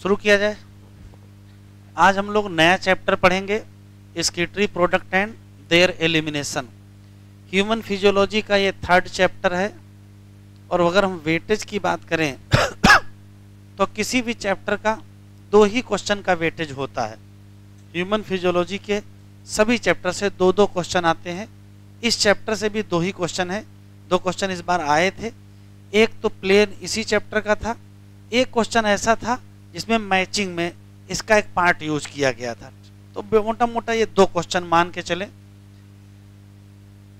शुरू किया जाए। आज हम लोग नया चैप्टर पढ़ेंगे, excretory product and there elimination. Human physiology का ये 3rd चैप्टर है। और अगर हम वेटेज की बात करें तो किसी भी चैप्टर का 2 ही क्वेश्चन का वेटेज होता है। ह्यूमन फिजियोलॉजी के सभी चैप्टर से 2-2 क्वेश्चन आते हैं। इस चैप्टर से भी 2 ही क्वेश्चन है। 2 क्वेश्चन इस बार आए थे। एक तो प्लेन इसी चैप्टर का था, एक क्वेश्चन ऐसा था जिसमें मैचिंग में इसका एक पार्ट यूज किया गया था। तो मोटा मोटा ये 2 क्वेश्चन मान के चले।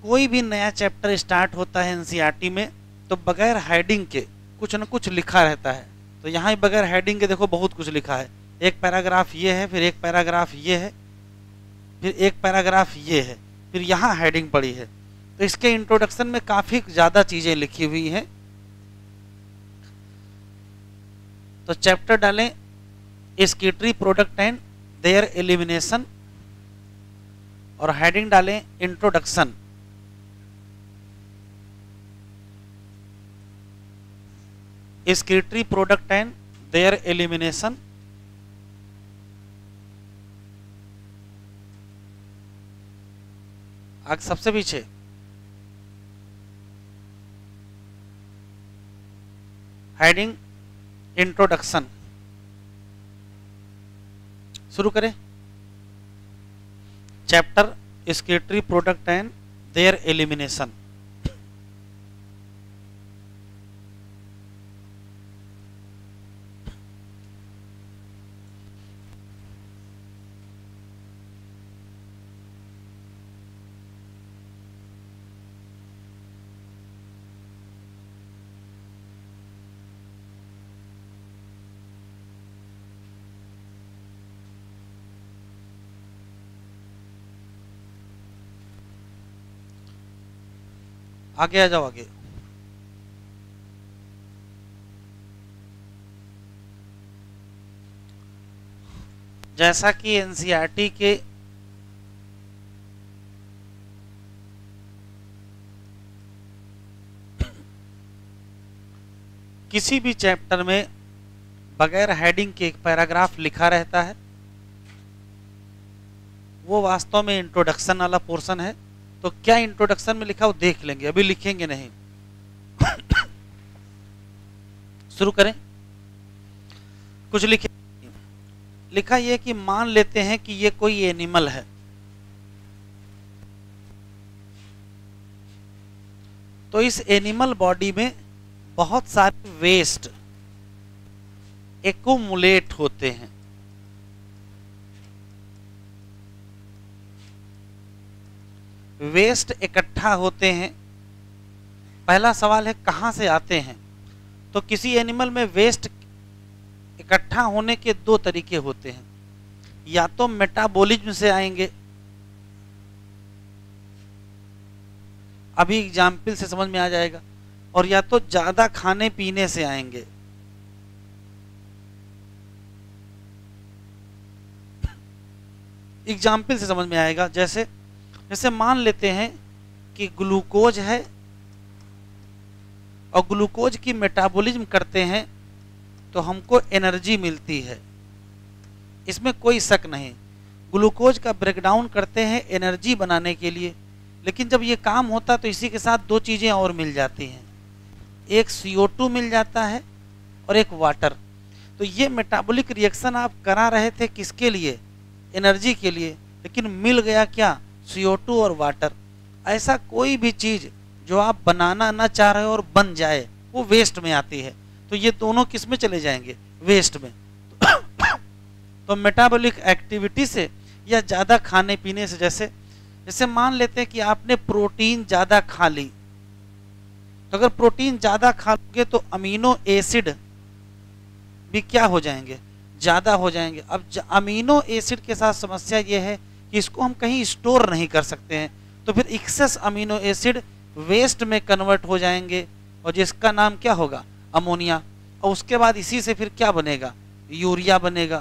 कोई भी नया चैप्टर स्टार्ट होता है एनसीईआरटी में तो बगैर हेडिंग के कुछ न कुछ लिखा रहता है। तो यहाँ ही बगैर हेडिंग के देखो बहुत कुछ लिखा है। एक पैराग्राफ ये है, फिर एक पैराग्राफ ये है, फिर एक पैराग्राफ ये है, फिर यहाँ हेडिंग पड़ी है। तो इसके इंट्रोडक्शन में काफी ज्यादा चीजें लिखी हुई हैं। तो चैप्टर डालें excretory product and there elimination और हेडिंग डालें introduction. Excretory product and there elimination. आगे सबसे पीछे हेडिंग इंट्रोडक्शन। शुरू करें। Chapter excretory product and there elimination. आगे आ जाओ आगे। जैसा कि एनसीईआरटी के किसी भी चैप्टर में बगैर हेडिंग के एक पैराग्राफ लिखा रहता है, वो वास्तव में इंट्रोडक्शन वाला पोर्शन है। तो क्या इंट्रोडक्शन में लिखा वो देख लेंगे, अभी लिखेंगे नहीं। शुरू करें। कुछ लिखे, लिखा ये कि मान लेते हैं कि ये कोई एनिमल है। तो इस एनिमल बॉडी में बहुत सारे वेस्ट एक्युमुलेट होते हैं। वेस्ट इकट्ठा होते हैं। पहला सवाल है कहां से आते हैं। तो किसी एनिमल में वेस्ट इकट्ठा होने के 2 तरीके होते हैं। या तो मेटाबॉलिज्म से आएंगे, अभी एग्जाम्पल से समझ में आ जाएगा, और या तो ज्यादा खाने पीने से आएंगे। एग्जाम्पल से समझ में आएगा। जैसे मान लेते हैं कि ग्लूकोज है और ग्लूकोज की मेटाबॉलिज्म करते हैं तो हमको एनर्जी मिलती है, इसमें कोई शक नहीं। ग्लूकोज का ब्रेकडाउन करते हैं एनर्जी बनाने के लिए, लेकिन जब ये काम होता तो इसी के साथ 2 चीजें और मिल जाती हैं। एक CO2 मिल जाता है और एक वाटर। तो ये मेटाबॉलिक रिएक्शन आप करा रहे थे किसके लिए? एनर्जी के लिए। लेकिन मिल गया क्या? CO2 और वाटर। ऐसा कोई भी चीज जो आप बनाना ना चाह रहे हो और बन जाए वो वेस्ट में आती है। तो ये दोनों किस में चले जाएंगे? वेस्ट में। तो मेटाबॉलिक एक्टिविटी से या ज्यादा खाने पीने से, जैसे मान लेते हैं कि आपने प्रोटीन ज्यादा खा ली। तो अगर प्रोटीन ज्यादा खा लोगे तो अमीनो एसिड भी क्या हो जाएंगे? ज्यादा हो जाएंगे। अब अमीनो एसिड के साथ समस्या ये है कि इसको हम कहीं स्टोर नहीं कर सकते हैं। तो फिर एक्सेस अमीनो एसिड वेस्ट में कन्वर्ट हो जाएंगे और जिसका नाम क्या होगा? अमोनिया। और उसके बाद इसी से फिर क्या बनेगा? यूरिया बनेगा।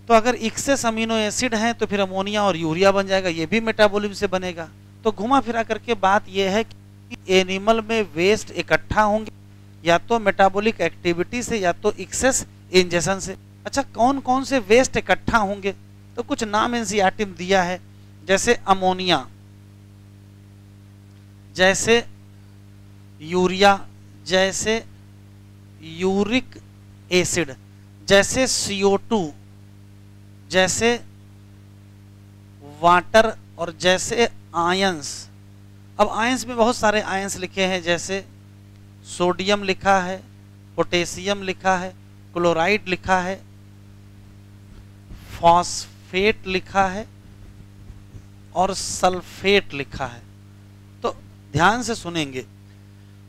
तो अगर एक्सेस अमीनो एसिड हैं तो फिर अमोनिया और यूरिया बन जाएगा, ये भी मेटाबॉलिज्म से बनेगा। तो घुमा फिरा करके बात यह है कि एनिमल में वेस्ट इकट्ठा होंगे या तो मेटाबॉलिक एक्टिविटी से या तो एक्सेस इंजेक्शन से। अच्छा, कौन कौन से वेस्ट इकट्ठा होंगे, तो कुछ नाम एनसीईआरटी में दिया है, जैसे अमोनिया, जैसे यूरिया, जैसे यूरिक एसिड, जैसे CO2, जैसे वाटर, और जैसे आयंस। अब आयंस में बहुत सारे आयंस लिखे हैं, जैसे सोडियम लिखा है, पोटेशियम लिखा है, क्लोराइड लिखा है, फॉस्फेट लिखा है और सल्फेट लिखा है। तो ध्यान से सुनेंगे,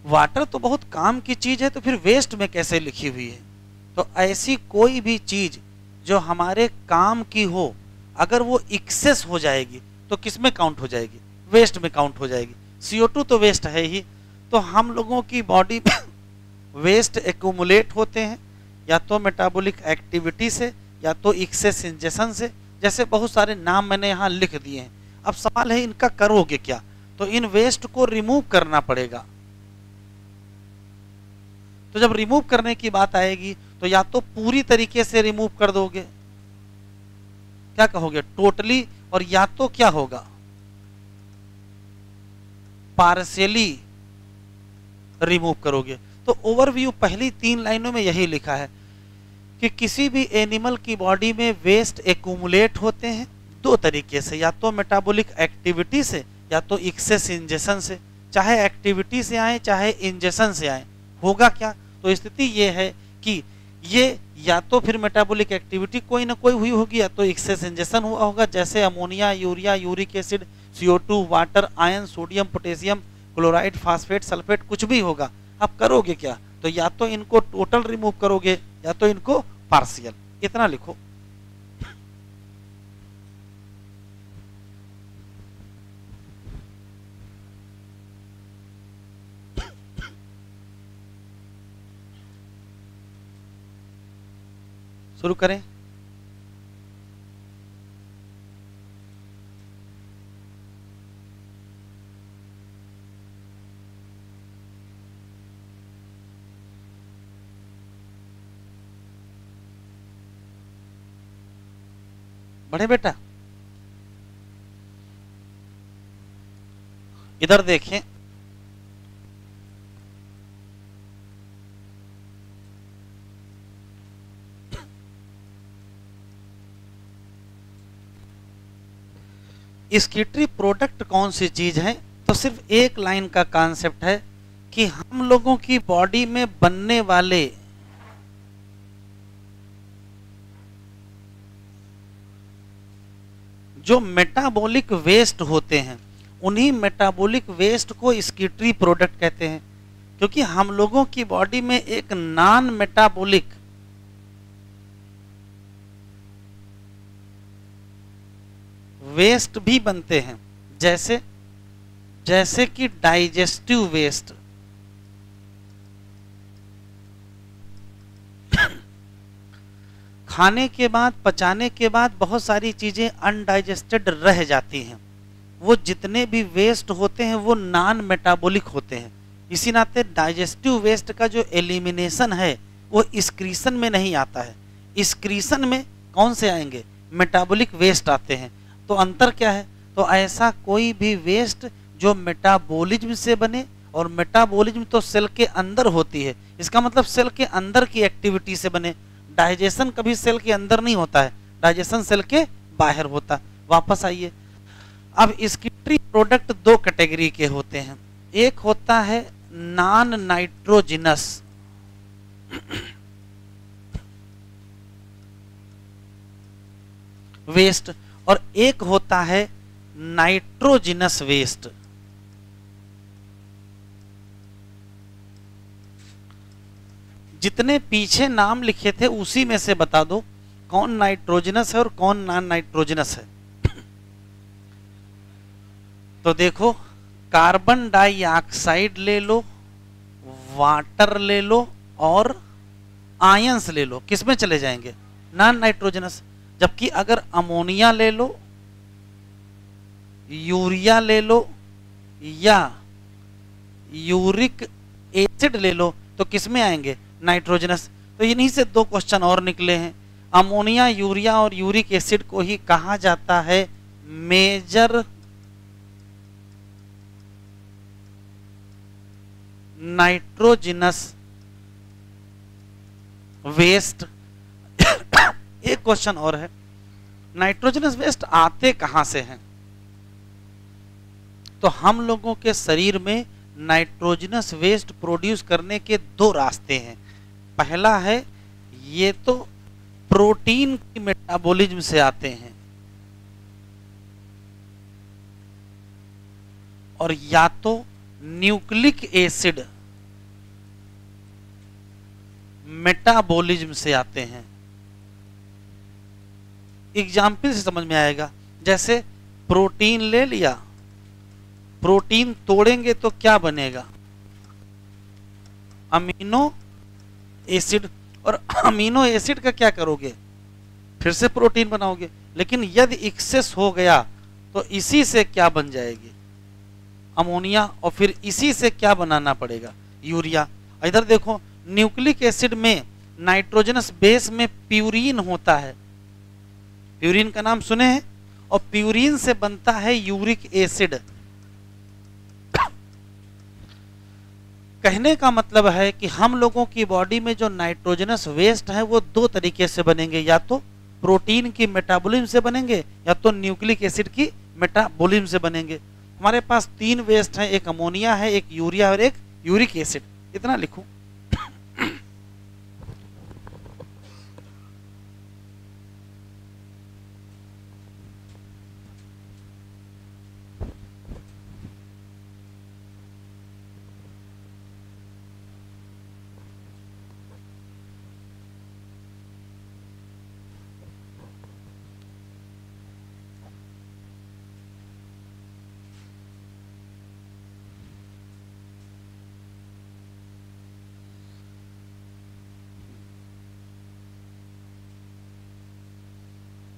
वाटर तो बहुत काम की चीज है, तो फिर वेस्ट में कैसे लिखी हुई है? तो ऐसी कोई भी चीज जो हमारे काम की हो, अगर वो एक्सेस हो जाएगी तो किस में काउंट हो जाएगी? वेस्ट में काउंट हो जाएगी। CO2 तो वेस्ट है ही। तो हम लोगों की बॉडी में वेस्ट एक्यूमुलेट होते हैं, या तो मेटाबॉलिक एक्टिविटी से, या तो एक्सेस इंजेक्शन से। जैसे बहुत सारे नाम मैंने यहाँ लिख दिए हैं। अब सवाल है इनका करोगे क्या? तो इन वेस्ट को रिमूव करना पड़ेगा। तो जब रिमूव करने की बात आएगी, तो या तो पूरी तरीके से रिमूव कर दोगे, क्या कहोगे, टोटली, और या तो क्या होगा, पार्शियली रिमूव करोगे। तो ओवरव्यू पहली 3 लाइनों में यही लिखा है कि किसी भी एनिमल की बॉडी में वेस्ट एक्यूमुलेट होते हैं 2 तरीके से, या तो मेटाबॉलिक एक्टिविटी से, या तो एक्सेस इंजेक्शन से। चाहे एक्टिविटी से आए, चाहे इंजेक्शन से आए, होगा क्या? तो स्थिति ये है कि ये या तो फिर मेटाबॉलिक एक्टिविटी कोई ना कोई हुई होगी, या तो एक्सेस इंजेक्शन हुआ होगा, जैसे ammonia, urea, uric acid, CO2, water, ion, sodium, potassium, chloride, phosphate, sulphate, कुछ भी होगा। अब करोगे क्या? तो या तो इनको टोटल रिमूव करोगे, या तो इनको पार्शियल। इतना लिखो। शुरू करें। बढ़े बेटा, इधर देखें। स्कीटरी प्रोडक्ट कौन सी चीज है? तो सिर्फ एक लाइन का कॉन्सेप्ट है कि हम लोगों की बॉडी में बनने वाले जो मेटाबॉलिक वेस्ट होते हैं, उन्हीं मेटाबॉलिक वेस्ट को स्कीटरी प्रोडक्ट कहते हैं। क्योंकि हम लोगों की बॉडी में एक नॉन मेटाबॉलिक वेस्ट भी बनते हैं, जैसे जैसे कि डाइजेस्टिव वेस्ट, खाने के बाद, पचाने के बाद बहुत सारी चीजें अनडाइजेस्टेड रह जाती हैं। वो जितने भी वेस्ट होते हैं वो नॉन मेटाबॉलिक होते हैं। इसी नाते डाइजेस्टिव वेस्ट का जो एलिमिनेशन है वो एक्सक्रीशन में नहीं आता है। एक्सक्रीशन में कौन से आएंगे? मेटाबॉलिक वेस्ट आते हैं। तो अंतर क्या है? तो ऐसा कोई भी वेस्ट जो मेटाबॉलिज्म से बने, और मेटाबॉलिज्म तो सेल के अंदर होती है, इसका मतलब सेल के अंदर की एक्टिविटी से बने। डाइजेशन कभी सेल के अंदर नहीं होता है, डाइजेशन सेल के बाहर होता है। वापस आइए। अब स्कीटरी प्रोडक्ट 2 कैटेगरी के होते हैं। एक होता है नॉन नाइट्रोजिनस, वेस्ट, और एक होता है नाइट्रोजिनस वेस्ट। जितने पीछे नाम लिखे थे उसी में से बता दो कौन नाइट्रोजनस है और कौन नॉन नाइट्रोजनस है। तो देखो, कार्बन डाइऑक्साइड ले लो, वाटर ले लो, और आयंस ले लो, किसमें चले जाएंगे? Non nitrogenous. जबकि अगर अमोनिया ले लो, यूरिया ले लो, या यूरिक एसिड ले लो, तो किसमें आएंगे? नाइट्रोजनस। तो इन्हीं से दो क्वेश्चन और निकले हैं। अमोनिया, यूरिया और यूरिक एसिड को ही कहा जाता है मेजर नाइट्रोजिनस वेस्ट। एक क्वेश्चन और है, नाइट्रोजनस वेस्ट आते कहां से हैं? तो हम लोगों के शरीर में नाइट्रोजनस वेस्ट प्रोड्यूस करने के दो रास्ते हैं। पहला है, ये तो प्रोटीन की मेटाबॉलिज्म से आते हैं, और या तो न्यूक्लिक एसिड मेटाबॉलिज्म से आते हैं। एग्जाम्पल से समझ में आएगा, जैसे प्रोटीन ले लिया, प्रोटीन तोड़ेंगे तो क्या बनेगा? अमीनो एसिड, और अमीनो एसिड का क्या करोगे? फिर से प्रोटीन बनाओगे। लेकिन यदि एक्सेस हो गया तो इसी से क्या बन जाएगी? अमोनिया, और फिर इसी से क्या बनाना पड़ेगा? यूरिया। इधर देखो, न्यूक्लिक एसिड में नाइट्रोजनस बेस में प्यूरीन होता है, प्यूरीन का नाम सुने हैं, और प्यूरीन से बनता है यूरिक एसिड। कहने का मतलब है कि हम लोगों की बॉडी में जो नाइट्रोजनस वेस्ट है वो दो तरीके से बनेंगे, या तो प्रोटीन की मेटाबॉलिज्म से बनेंगे या तो न्यूक्लिक एसिड की मेटाबॉलिज्म से बनेंगे। हमारे पास तीन वेस्ट हैं, एक अमोनिया है, एक यूरिया और एक यूरिक एसिड। इतना लिखूं।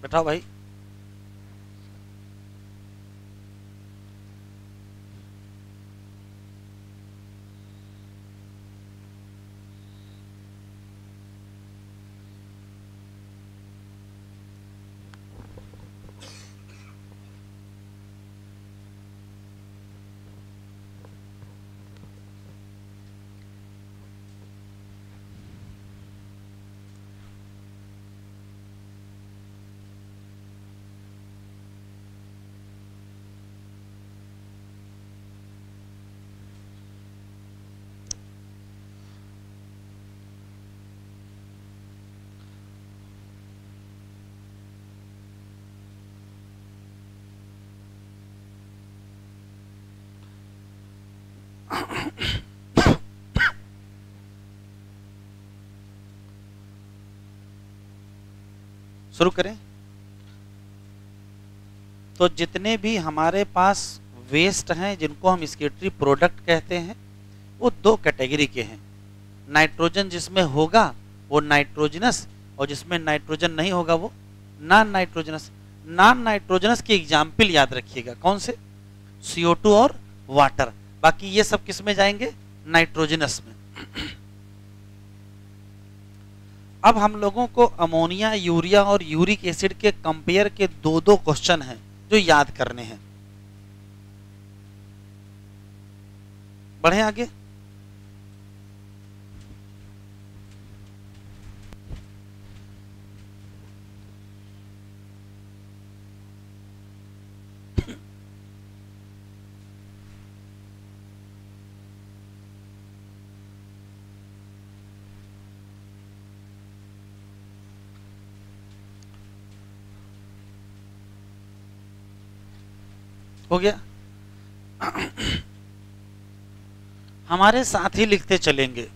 बैठाओ भाई। शुरू करें। तो जितने भी हमारे पास वेस्ट हैं जिनको हम स्केटरी प्रोडक्ट कहते हैं, वो दो कैटेगरी के हैं। नाइट्रोजन जिसमें होगा वो नाइट्रोजनस, और जिसमें नाइट्रोजन नहीं होगा वो नॉन नाइट्रोजनस। नॉन नाइट्रोजनस की एग्जाम्पल याद रखिएगा, कौन से? CO2 और वाटर। बाकी ये सब किस में जाएंगे? नाइट्रोजनस में। अब हम लोगों को अमोनिया, यूरिया और यूरिक एसिड के कंपेयर के दो दो क्वेश्चन हैं जो याद करने हैं। बढ़े आगे। हो गया। हमारे साथ ही लिखते चलेंगे।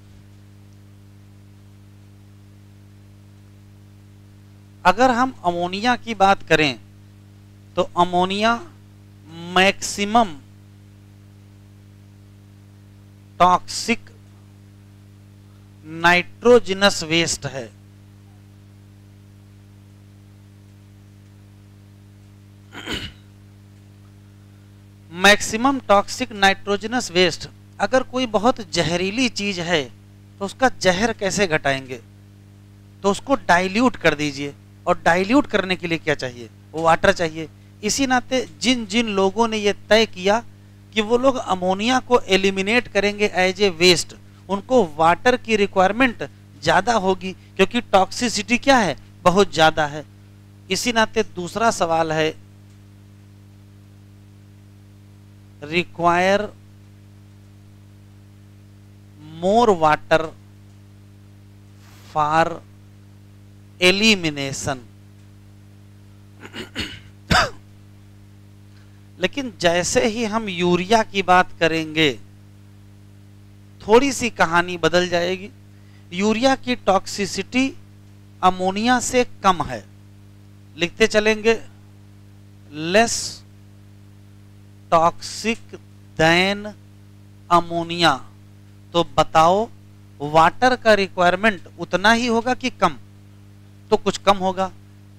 अगर हम अमोनिया की बात करें तो ammonia maximum toxic nitrogenous waste है। मैक्सिमम टॉक्सिक नाइट्रोजनस वेस्ट, अगर कोई बहुत जहरीली चीज है तो उसका जहर कैसे घटाएंगे? तो उसको डाइल्यूट कर दीजिए, और डाइल्यूट करने के लिए क्या चाहिए, वाटर चाहिए। इसी नाते जिन जिन लोगों ने ये तय किया कि वो लोग अमोनिया को एलिमिनेट करेंगे एज ए वेस्ट, उनको वाटर की रिक्वायरमेंट ज़्यादा होगी, क्योंकि टॉक्सिसिटी क्या है, बहुत ज़्यादा है। इसी नाते दूसरा सवाल है, require more water for elimination. लेकिन जैसे ही हम यूरिया की बात करेंगे, थोड़ी सी कहानी बदल जाएगी। यूरिया की टॉक्सिसिटी अमोनिया से कम है, लिखते चलेंगे, लेस टॉक्सिक देन अमोनिया। तो बताओ वाटर का रिक्वायरमेंट उतना ही होगा कि कम, तो कुछ कम होगा।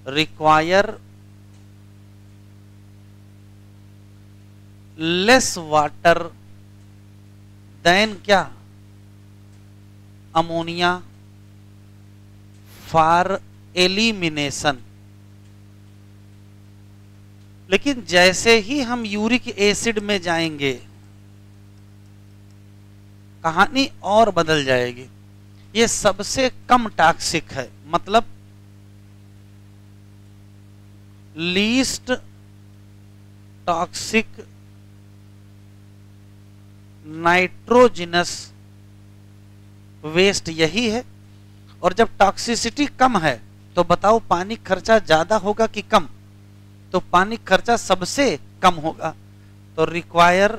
रिक्वायर लेस वाटर देन क्या, अमोनिया फॉर एलिमिनेशन। लेकिन जैसे ही हम यूरिक एसिड में जाएंगे, कहानी और बदल जाएगी। ये सबसे कम टॉक्सिक है, मतलब लीस्ट टॉक्सिक नाइट्रोजिनस वेस्ट यही है। और जब टॉक्सिसिटी कम है तो बताओ पानी खर्चा ज्यादा होगा कि कम, तो पानी खर्चा सबसे कम होगा। तो require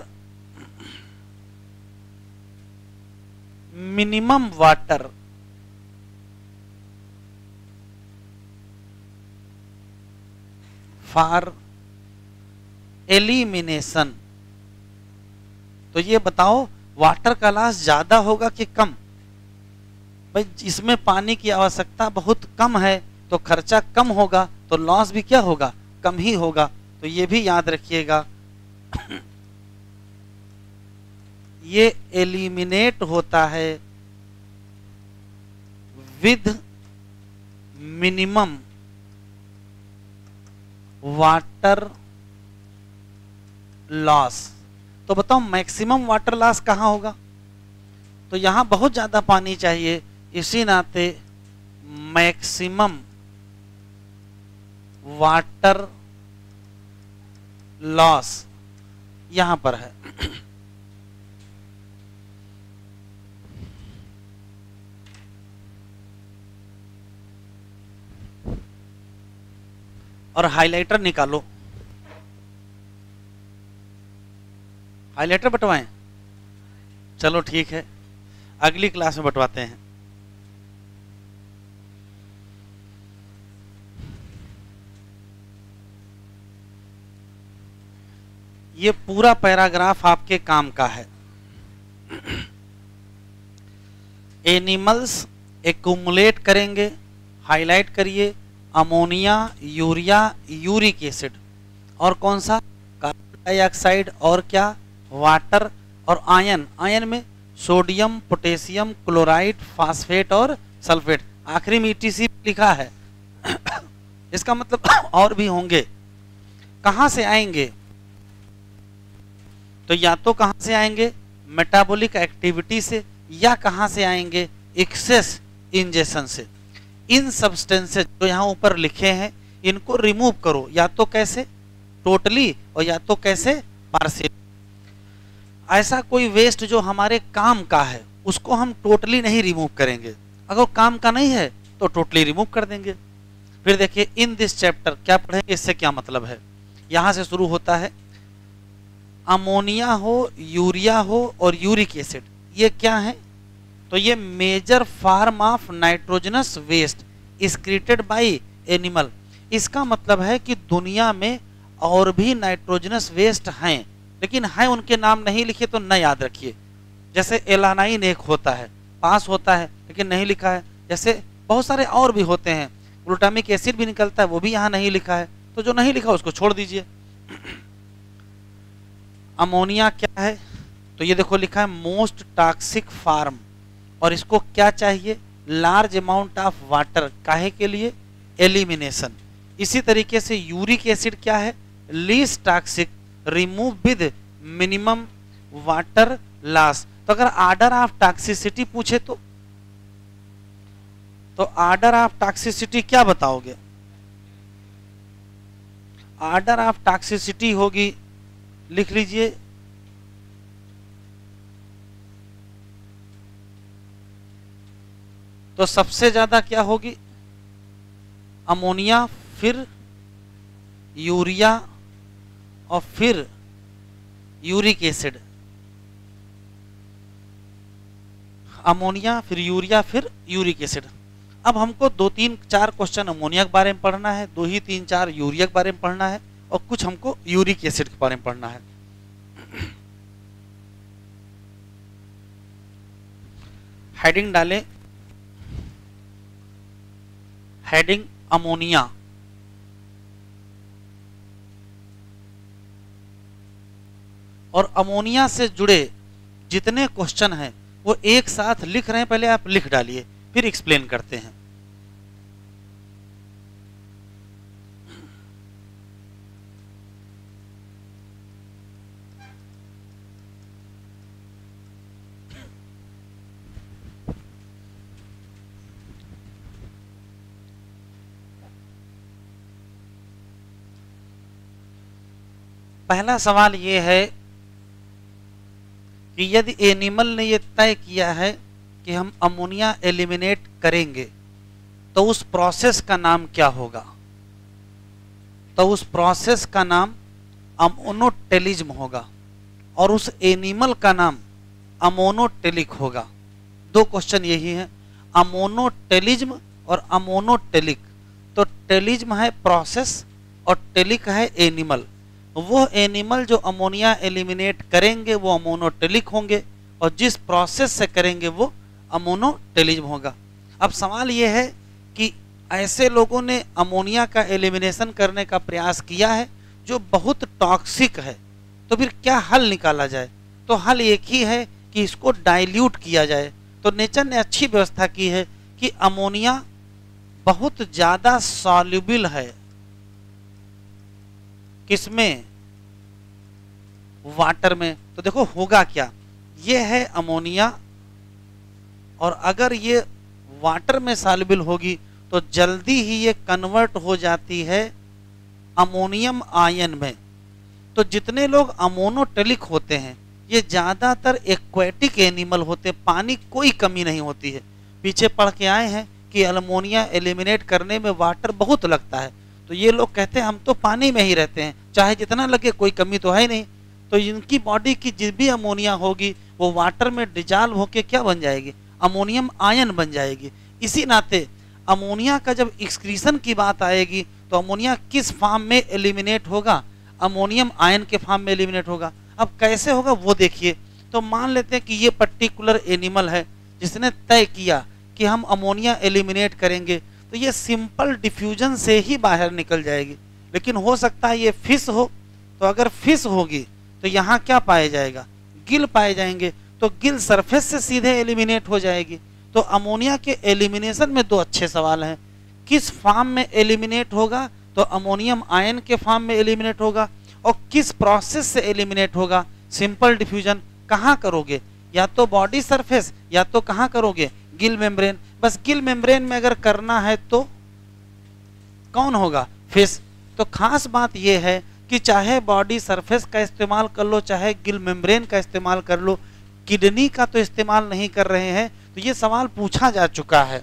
minimum water for elimination. तो ये बताओ वाटर का लॉस ज्यादा होगा कि कम। भाई इसमें पानी की आवश्यकता बहुत कम है, तो खर्चा कम होगा, तो लॉस भी क्या होगा, कम ही होगा। तो ये भी याद रखिएगा। ये एलिमिनेट होता है विद मिनिमम वाटर लॉस। तो बताओ मैक्सिमम वाटर लॉस कहाँ होगा, तो यहां बहुत ज्यादा पानी चाहिए, इसी नाते मैक्सिमम वाटर लॉस यहां पर है। और हाइलाइटर निकालो, हाइलाइटर बंटवाएं, चलो ठीक है, अगली क्लास में बंटवाते हैं। ये पूरा पैराग्राफ आपके काम का है। एनिमल्स एक्यूमुलेट करेंगे, हाईलाइट करिए, अमोनिया, यूरिया, यूरिक एसिड, और कौन सा, कार्बन डाइऑक्साइड, और क्या, वाटर, और आयन। आयन में सोडियम, पोटेशियम, क्लोराइड, फास्फेट और सल्फेट। आखिरी में ETC लिखा है। इसका मतलब और भी होंगे। कहां से आएंगे, तो या तो कहां से आएंगे, मेटाबॉलिक एक्टिविटी से, या कहां से आएंगे, एक्सेस इंजेक्शन से। इन सब्सटेंसेस जो यहाँ ऊपर लिखे हैं इनको रिमूव करो, या तो कैसे, टोटली, और या तो कैसे, पार्शियल। ऐसा कोई वेस्ट जो हमारे काम का है उसको हम टोटली नहीं रिमूव करेंगे, अगर काम का नहीं है तो टोटली रिमूव कर देंगे। फिर देखिए इन दिस चैप्टर क्या पढ़ेंगे, इससे क्या मतलब है। यहां से शुरू होता है, अमोनिया हो, यूरिया हो और यूरिक एसिड, ये क्या है, तो ये major form of nitrogenous waste excreted by animal. इसका मतलब है कि दुनिया में और भी नाइट्रोजनस वेस्ट हैं, लेकिन हैं उनके नाम नहीं लिखे तो न याद रखिए। जैसे एलानाइन एक होता है, पास होता है लेकिन नहीं लिखा है। जैसे बहुत सारे और भी होते हैं, ग्लूटामिक एसिड भी निकलता है, वो भी यहाँ नहीं लिखा है, तो जो नहीं लिखा उसको छोड़ दीजिए। अमोनिया क्या है, तो ये देखो लिखा है मोस्ट टॉक्सिक फॉर्म, और इसको क्या चाहिए, लार्ज अमाउंट ऑफ वाटर, काहे के लिए? एलिमिनेशन। इसी तरीके से यूरिक एसिड क्या है? Least toxic, remove with minimum water loss. तो अगर ऑर्डर ऑफ टॉक्सिसिटी पूछे तो ऑर्डर ऑफ टॉक्सिसिटी क्या बताओगे? ऑर्डर ऑफ टॉक्सिसिटी होगी, लिख लीजिए, तो सबसे ज्यादा क्या होगी? अमोनिया, फिर यूरिया और फिर यूरिक एसिड। अमोनिया, फिर यूरिया, फिर यूरिक एसिड। अब हमको 2, 3, 4 क्वेश्चन अमोनिया के बारे में पढ़ना है, 2 ही 3, 4 यूरिया के बारे में पढ़ना है और कुछ हमको यूरिक एसिड के बारे में पढ़ना है। हेडिंग डालें, हेडिंग अमोनिया। और अमोनिया से जुड़े जितने क्वेश्चन हैं वो एक साथ लिख रहे हैं, पहले आप लिख डालिए, फिर एक्सप्लेन करते हैं। पहला सवाल ये है कि यदि एनिमल ने ये तय किया है कि हम अमोनिया एलिमिनेट करेंगे तो उस प्रोसेस का नाम क्या होगा? तो उस प्रोसेस का नाम अमोनोटेलिज्म होगा और उस एनिमल का नाम अमोनोटेलिक होगा। 2 क्वेश्चन यही है, अमोनोटेलिज्म और अमोनोटेलिक। तो टेलिज्म है प्रोसेस और टेलिक है एनिमल। वो एनिमल जो अमोनिया एलिमिनेट करेंगे वो अमोनोटेलिक होंगे और जिस प्रोसेस से करेंगे वो अमोनोटेलिज्म होगा। अब सवाल ये है कि ऐसे लोगों ने अमोनिया का एलिमिनेशन करने का प्रयास किया है जो बहुत टॉक्सिक है, तो फिर क्या हल निकाला जाए? तो हल एक ही है कि इसको डाइल्यूट किया जाए। तो नेचर ने अच्छी व्यवस्था की है कि अमोनिया बहुत ज्यादा सॉल्युबल है, किसमें? वाटर में। तो देखो होगा क्या, ये है अमोनिया और अगर ये वाटर में सॉल्युबल होगी तो जल्दी ही ये कन्वर्ट हो जाती है अमोनियम आयन में। तो जितने लोग अमोनोटेलिक होते हैं ये ज्यादातर एक्वेटिक एनिमल होते हैं, पानी कोई कमी नहीं होती है। पीछे पढ़ के आए हैं कि अमोनिया एलिमिनेट करने में वाटर बहुत लगता है, तो ये लोग कहते हैं हम तो पानी में ही रहते हैं, चाहे जितना लगे कोई कमी तो है नहीं। तो इनकी बॉडी की जिस भी अमोनिया होगी वो वाटर में डिजॉल्व होके क्या बन जाएगी? अमोनियम आयन बन जाएगी। इसी नाते अमोनिया का जब एक्सक्रीशन की बात आएगी तो अमोनिया किस फॉर्म में एलिमिनेट होगा? अमोनियम आयन के फॉर्म में एलिमिनेट होगा। अब कैसे होगा वो देखिए। तो मान लेते हैं कि ये पर्टिकुलर एनिमल है जिसने तय किया कि हम अमोनिया एलिमिनेट करेंगे, तो ये सिंपल डिफ्यूजन से ही बाहर निकल जाएगी। लेकिन हो सकता है ये फिश हो, तो अगर फिश होगी तो यहाँ क्या पाया जाएगा? गिल पाए जाएंगे, तो गिल सरफेस से सीधे एलिमिनेट हो जाएगी। तो अमोनिया के एलिमिनेशन में 2 अच्छे सवाल हैं, किस फॉर्म में एलिमिनेट होगा? तो अमोनियम आयन के फॉर्म में एलिमिनेट होगा। और किस प्रोसेस से एलिमिनेट होगा? Simple diffusion. कहाँ करोगे? या तो बॉडी सरफेस या तो कहाँ करोगे? गिल मेम्ब्रेन। बस गिल मेम्ब्रेन में अगर करना है तो कौन होगा? फिश। तो खास बात यह है कि चाहे बॉडी सरफेस का इस्तेमाल कर लो चाहे गिल मेम्ब्रेन का इस्तेमाल कर लो, किडनी का तो इस्तेमाल नहीं कर रहे हैं। तो ये सवाल पूछा जा चुका है,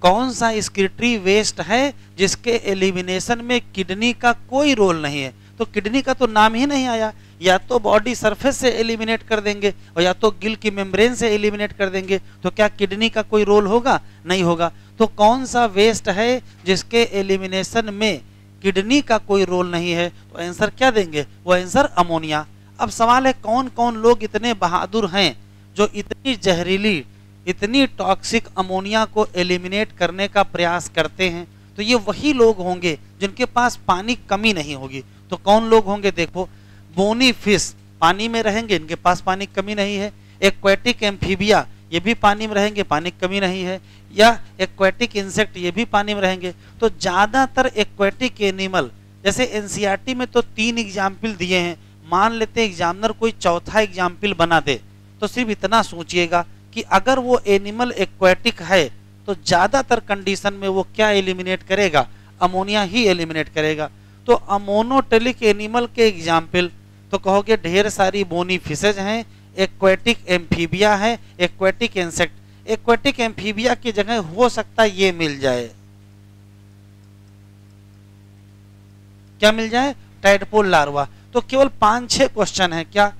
कौन सा एक्सक्रीटरी वेस्ट है जिसके एलिमिनेशन में किडनी का कोई रोल नहीं है? तो किडनी का तो नाम ही नहीं आया। या तो बॉडी सरफेस से एलिमिनेट कर देंगे और या तो गिल की मेम्ब्रेन से एलिमिनेट कर देंगे, तो क्या किडनी का कोई रोल होगा? नहीं होगा। तो कौन सा वेस्ट है जिसके एलिमिनेशन में किडनी का कोई रोल नहीं है? तो आंसर क्या देंगे? वो आंसर अमोनिया। अब सवाल है कौन कौन लोग इतने बहादुर हैं जो इतनी जहरीली, इतनी टॉक्सिक अमोनिया को एलिमिनेट करने का प्रयास करते हैं? तो ये वही लोग होंगे जिनके पास पानी कमी नहीं होगी। तो कौन लोग होंगे? देखो, बोनी फिश पानी में रहेंगे, इनके पास पानी कमी नहीं है। एक्वेटिक एम्फीबिया ये भी पानी में रहेंगे, पानी की कमी नहीं है। या एक्वेटिक इंसेक्ट, ये भी पानी में रहेंगे। तो ज़्यादातर एक्वेटिक एनिमल, जैसे एनसीईआरटी में तो 3 एग्जाम्पल दिए हैं, मान लेते हैं एग्जामिनर कोई चौथा एग्जाम्पल बना दे, तो सिर्फ इतना सोचिएगा कि अगर वो एनिमल एक्वेटिक है तो ज़्यादातर कंडीशन में वो क्या एलिमिनेट करेगा, अमोनिया ही एलिमिनेट करेगा। तो अमोनोटेलिक एनिमल के एग्जाम्पल तो कहोगे ढेर सारी बोनी फिशेज हैं, एक्वेटिक एम्फीबिया है, एक्वेटिक इंसेक्ट। एक्वेटिक एम्फीबिया की जगह हो सकता है ये मिल जाए, क्या मिल जाए, टैडपोल लार्वा। तो केवल 5-6 क्वेश्चन है। क्या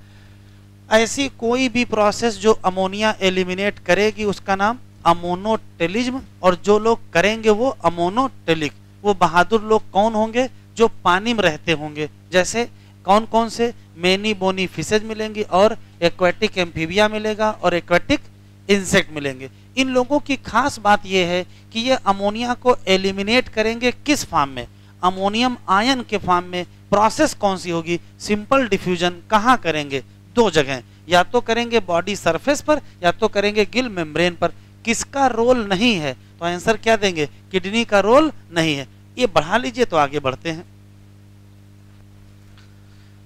ऐसी कोई भी प्रोसेस जो अमोनिया एलिमिनेट करेगी उसका नाम अमोनोटेलिज्म, और जो लोग करेंगे वो अमोनोटेलिक। वो बहादुर लोग कौन होंगे, जो पानी में रहते होंगे। जैसे कौन कौन से, मेनी बोनी फिशेज मिलेंगी, और एक्वेटिक एम्फीबिया मिलेगा, और एक्वेटिक इंसेक्ट मिलेंगे। इन लोगों की खास बात यह है कि ये अमोनिया को एलिमिनेट करेंगे किस फॉर्म में, अमोनियम आयन के फॉर्म में। प्रोसेस कौन सी होगी, सिंपल डिफ्यूजन। कहाँ करेंगे, 2 जगह, या तो करेंगे बॉडी सरफेस पर या तो करेंगे गिल मेम्ब्रेन पर। किसका रोल नहीं है, तो आंसर क्या देंगे, किडनी का रोल नहीं है। ये बढ़ा लीजिए तो आगे बढ़ते हैं।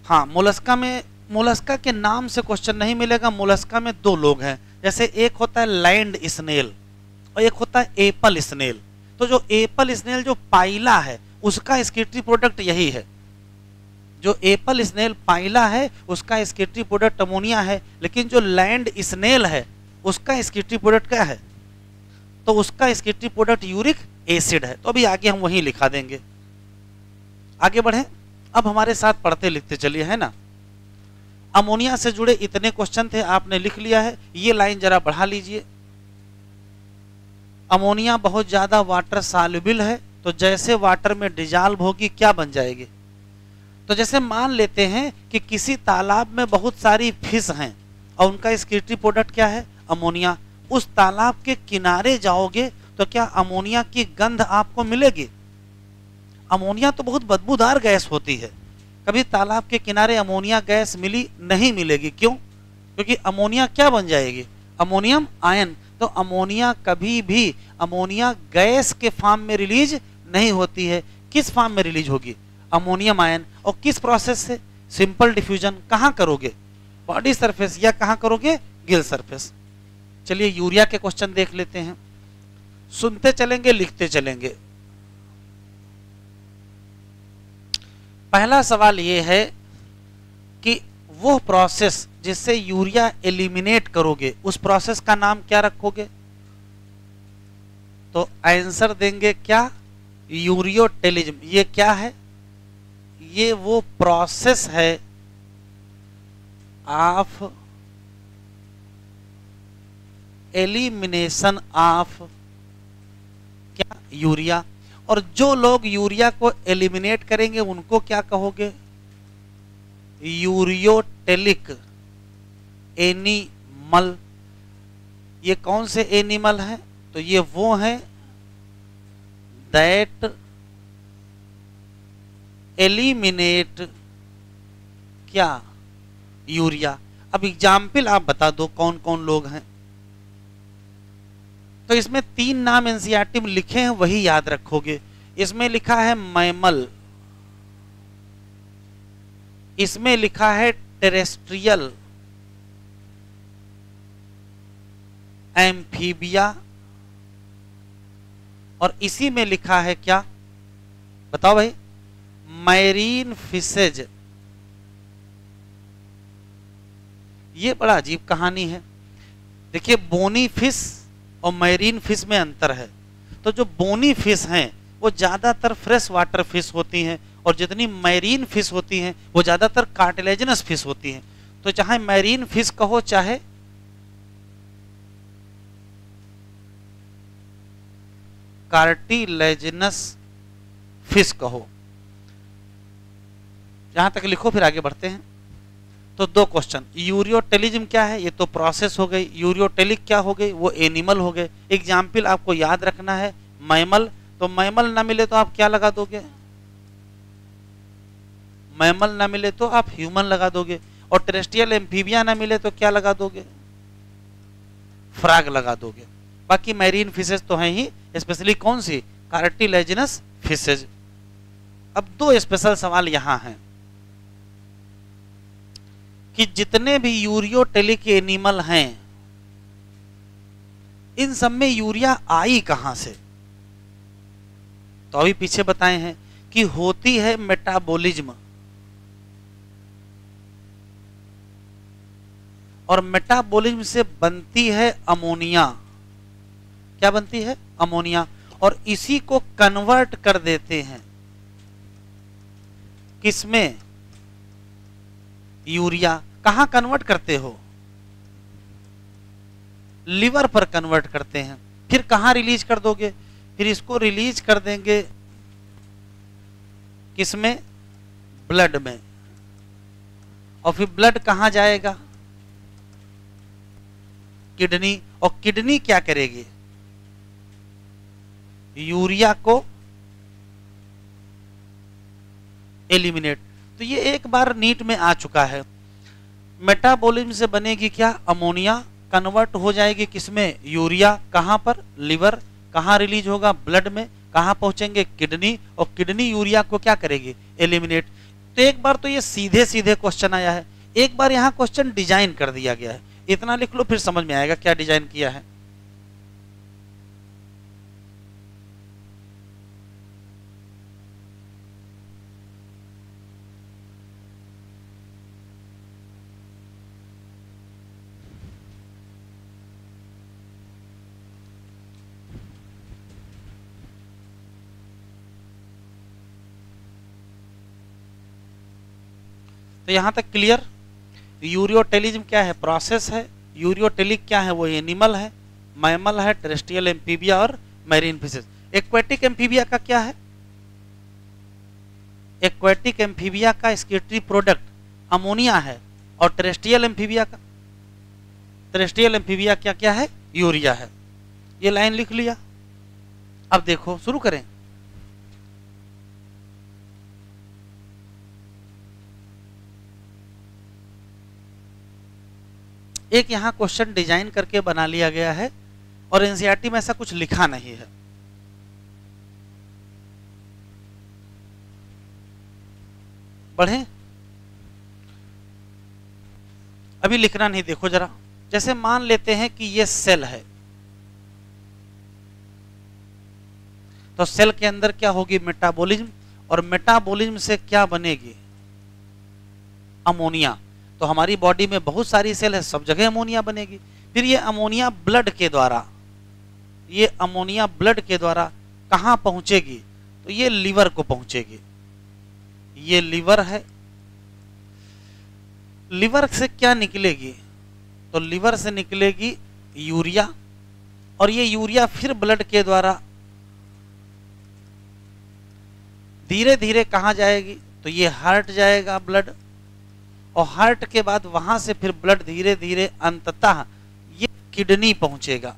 हाँ, मोलस्का में, मोलस्का के नाम से क्वेश्चन नहीं मिलेगा। मोलस्का में 2 लोग हैं, जैसे एक होता है लैंड स्नेल और एक होता है एपल स्नेल। तो जो एपल स्नेल जो पाइला है उसका स्केटरी प्रोडक्ट यही है। जो एपल स्नेल पाइला है उसका स्केटरी प्रोडक्ट अमोनिया है, लेकिन जो लैंड स्नेल है उसका स्केटरी प्रोडक्ट क्या है, तो उसका स्केटरी प्रोडक्ट यूरिक एसिड है। तो अभी आगे हम वही लिखा देंगे। आगे बढ़ें, अब हमारे साथ पढ़ते लिखते चलिए, है ना। अमोनिया से जुड़े इतने क्वेश्चन थे, आपने लिख लिया है। ये लाइन जरा बढ़ा लीजिए। अमोनिया बहुत ज्यादा वाटर सॉल्युबल है, तो जैसे वाटर में डिजॉल्व होगी क्या बन जाएगी। तो जैसे मान लेते हैं कि किसी तालाब में बहुत सारी फिश हैं और उनका स्केटरी प्रोडक्ट क्या है, अमोनिया। उस तालाब के किनारे जाओगे तो क्या अमोनिया की गंध आपको मिलेगी। अमोनिया तो बहुत बदबूदार गैस होती है, कभी तालाब के किनारे अमोनिया गैस मिली नहीं मिलेगी। क्यों, क्योंकि अमोनिया क्या बन जाएगी, अमोनियम आयन। तो अमोनिया कभी भी अमोनिया गैस के फॉर्म में रिलीज नहीं होती है। किस फॉर्म में रिलीज होगी, अमोनियम आयन। और किस प्रोसेस से, सिंपल डिफ्यूजन। कहाँ करोगे, बॉडी सरफेस, या कहाँ करोगे, गिल सरफेस। चलिए यूरिया के क्वेश्चन देख लेते हैं, सुनते चलेंगे लिखते चलेंगे। पहला सवाल यह है कि वो प्रोसेस जिससे यूरिया एलिमिनेट करोगे उस प्रोसेस का नाम क्या रखोगे। तो आंसर देंगे क्या, यूरियोटेलिज्म। ये क्या है, ये वो प्रोसेस है ऑफ एलिमिनेशन ऑफ क्या, यूरिया। और जो लोग यूरिया को एलिमिनेट करेंगे उनको क्या कहोगे, यूरियोटेलिक एनिमल। ये कौन से एनिमल हैं, तो ये वो हैं दैट एलिमिनेट क्या, यूरिया। अब एग्जाम्पल आप बता दो कौन कौन लोग हैं। तो इसमें 3 नाम एनसीईआरटी में लिखे हैं, वही याद रखोगे। इसमें लिखा है मैमल, इसमें लिखा है टेरेस्ट्रियल, एम्फीबिया, और इसी में लिखा है क्या, बताओ भाई, मैरीन फिशेज। ये बड़ा अजीब कहानी है। देखिए बोनी फिश और मैरीन फिश में अंतर है। तो जो बोनी फिश हैं वो ज्यादातर फ्रेश वाटर फिश होती हैं, और जितनी मैरीन फिश होती हैं वो ज्यादातर कार्टिलेजिनस फिश होती हैं। तो चाहे मैरीन फिश कहो चाहे कार्टिलेजिनस फिश कहो, जहां तक लिखो फिर आगे बढ़ते हैं। तो 2 क्वेश्चन, यूरियोटेलिज्म क्या है, ये तो प्रोसेस हो गई। यूरियोटेलिक क्या हो गई, वो एनिमल हो गए। एग्जाम्पल आपको याद रखना है, मैमल। तो मैमल ना मिले तो आप क्या लगा दोगे, मैमल ना मिले तो आप ह्यूमन लगा दोगे। और टेरेस्ट्रियल एम्फीबिया ना मिले तो क्या लगा दोगे, फ्रैग लगा दोगे। बाकी मैरीन फिशेज तो हैं ही, स्पेशली कौन सी, कार्टिलेजिनस फिशेज। अब दो स्पेशल सवाल यहां हैं कि जितने भी यूरियोटेलिक एनिमल हैं इन सब में यूरिया आई कहां से। तो अभी पीछे बताए हैं कि होती है मेटाबॉलिज्म, और मेटाबॉलिज्म से बनती है अमोनिया। क्या बनती है, अमोनिया, और इसी को कन्वर्ट कर देते हैं किसमें, यूरिया। कहां कन्वर्ट करते हो, लिवर पर कन्वर्ट करते हैं। फिर कहां रिलीज कर दोगे, फिर इसको रिलीज कर देंगे किसमें, ब्लड में। और फिर ब्लड कहां जाएगा, किडनी। और किडनी क्या करेगी, यूरिया को एलिमिनेट। तो ये एक बार नीट में आ चुका है। मेटाबॉलिज्म से बनेगी क्या, अमोनिया, कन्वर्ट हो जाएगी किसमें, यूरिया। कहां पर, लिवर। कहां रिलीज होगा, ब्लड में। कहां पहुंचेंगे, किडनी। और किडनी यूरिया को क्या करेगी, एलिमिनेट। तो एक बार तो ये सीधे सीधे क्वेश्चन आया है, एक बार यहां क्वेश्चन डिजाइन कर दिया गया है। इतना लिख लो फिर समझ में आएगा क्या डिजाइन किया है। तो यहां तक क्लियर। यूरियोटेलिज्म क्या है, प्रोसेस है। यूरियोटेलिक क्या है, वो एनिमल है, मैमल है, टेरेस्ट्रियल एम्फीबिया और मैरीन फिशेज। एक्वेटिक एम्फीबिया का क्या है, एक्वेटिक एम्फीबिया का एक्सक्रीटरी प्रोडक्ट अमोनिया है, और टेरेस्ट्रियल एम्फीबिया का, टेरेस्ट्रियल एम्फीबिया क्या क्या है, यूरिया है। ये लाइन लिख लिया। अब देखो शुरू करें। एक यहां क्वेश्चन डिजाइन करके बना लिया गया है और एनसीईआरटी में ऐसा कुछ लिखा नहीं है। बढ़े, अभी लिखना नहीं। देखो जरा, जैसे मान लेते हैं कि ये सेल है, तो सेल के अंदर क्या होगी, मेटाबॉलिज्म, और मेटाबॉलिज्म से क्या बनेगी, अमोनिया। तो हमारी बॉडी में बहुत सारी सेल है, सब जगह अमोनिया बनेगी। फिर ये अमोनिया ब्लड के द्वारा, ये अमोनिया ब्लड के द्वारा कहां पहुंचेगी, तो ये लिवर को पहुंचेगी। ये लिवर है, लिवर से क्या निकलेगी, तो लिवर से निकलेगी यूरिया, और ये यूरिया फिर ब्लड के द्वारा धीरे धीरे कहां जाएगी, तो ये हार्ट जाएगा ब्लड, और हार्ट के बाद वहां से फिर ब्लड धीरे धीरे अंततः ये किडनी पहुंचेगा।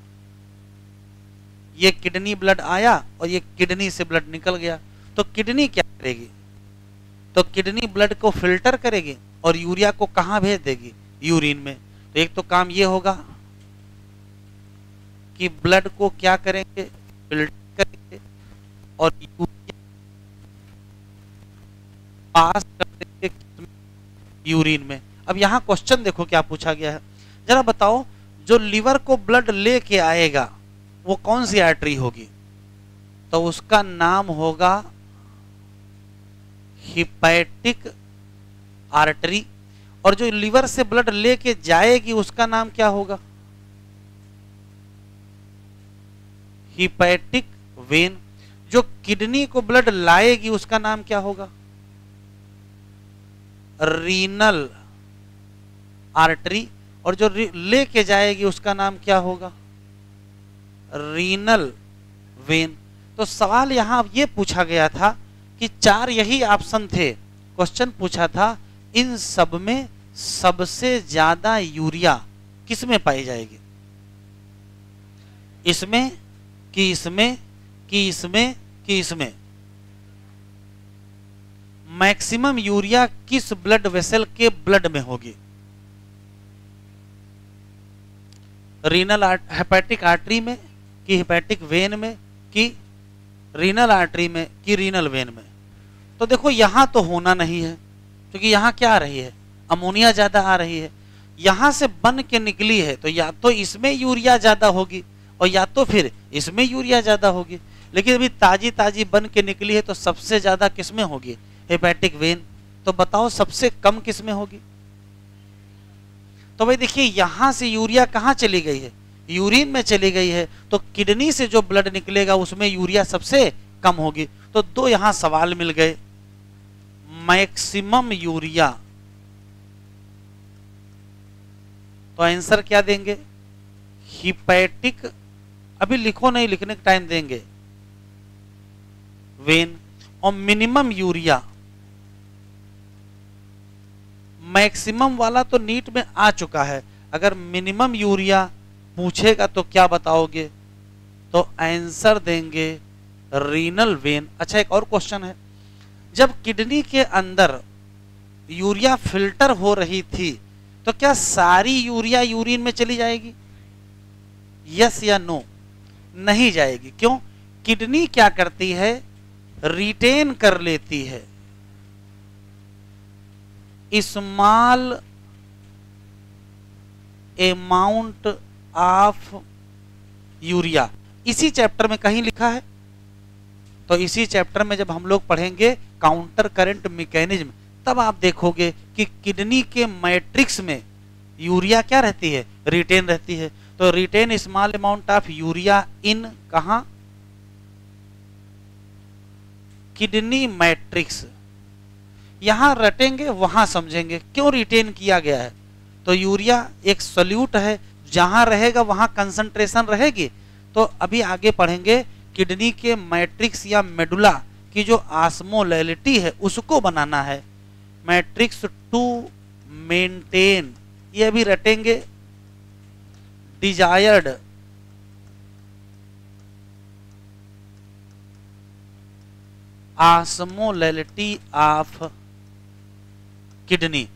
ये किडनी ब्लड आया और ये किडनी से ब्लड निकल गया। तो किडनी क्या करेगी, तो किडनी ब्लड को फिल्टर करेगी और यूरिया को कहां भेज देगी, यूरिन में। तो एक तो काम ये होगा कि ब्लड को क्या करेंगे, फिल्टर करेंगे और यूरिया पास कर देंगे यूरिन में। अब यहां क्वेश्चन देखो क्या पूछा गया है, जरा बताओ, जो लिवर को ब्लड लेके आएगा वो कौन सी आर्टरी होगी, तो उसका नाम होगा हिपैटिक आर्टरी, और जो लिवर से ब्लड लेके जाएगी उसका नाम क्या होगा, हिपैटिक वेन। जो किडनी को ब्लड लाएगी उसका नाम क्या होगा, रीनल आर्टरी, और जो लेके जाएगी उसका नाम क्या होगा, रीनल वेन। तो सवाल यहां ये पूछा गया था कि चार यही ऑप्शन थे, क्वेश्चन पूछा था इन सब में सबसे ज्यादा यूरिया किस में पाई जाएगी, इसमें कि इसमें कि इसमें कि इसमें। मैक्सिमम यूरिया किस ब्लड वेसल के ब्लड में होगी, रीनल हेपेटिक आर्टरी में कि हेपेटिक वेन में कि रीनल आर्टरी में कि रीनल वेन में? तो देखो यहां तो होना नहीं है, क्योंकि यहां क्या आ रही है, अमोनिया ज्यादा आ रही है, यहां से बन के निकली है, तो या तो इसमें यूरिया ज्यादा होगी और या तो फिर इसमें यूरिया ज्यादा होगी। लेकिन अभी ताजी ताजी बन के निकली है, तो सबसे ज्यादा किसमें होगी, हेपेटिक वेन। तो बताओ सबसे कम किसमें होगी? तो भाई देखिए यहां से यूरिया कहां चली गई है, यूरिन में चली गई है, तो किडनी से जो ब्लड निकलेगा उसमें यूरिया सबसे कम होगी। तो दो यहां सवाल मिल गए, मैक्सिमम यूरिया, तो आंसर क्या देंगे, हिपैटिक, अभी लिखो नहीं, लिखने का टाइम देंगे, वेन। और मिनिमम यूरिया, मैक्सिमम वाला तो नीट में आ चुका है, अगर मिनिमम यूरिया पूछेगा तो क्या बताओगे, तो आंसर देंगे रीनल वेन। अच्छा एक और क्वेश्चन है, जब किडनी के अंदर यूरिया फिल्टर हो रही थी तो क्या सारी यूरिया यूरिन में चली जाएगी, यस या नो? नहीं जाएगी। क्यों? किडनी क्या करती है, रिटेन कर लेती है स्मॉल अमाउंट ऑफ यूरिया। इसी चैप्टर में कहीं लिखा है, तो इसी चैप्टर में जब हम लोग पढ़ेंगे काउंटर करंट मैकेनिज्म, तब आप देखोगे कि किडनी के मैट्रिक्स में यूरिया क्या रहती है, रिटेन रहती है। तो retain small amount of urea in कहां, किडनी मैट्रिक्स। यहां रटेंगे वहां समझेंगे क्यों रिटेन किया गया है। तो यूरिया एक सोल्यूट है, जहां रहेगा वहां कंसंट्रेशन रहेगी। तो अभी आगे पढ़ेंगे किडनी के मैट्रिक्स या मेडुला की जो ऑस्मोलैलिटी है उसको बनाना है, मैट्रिक्स टू मेंटेन, ये भी रटेंगे, डिजायर्ड ऑस्मोलैलिटी ऑफ किडनी।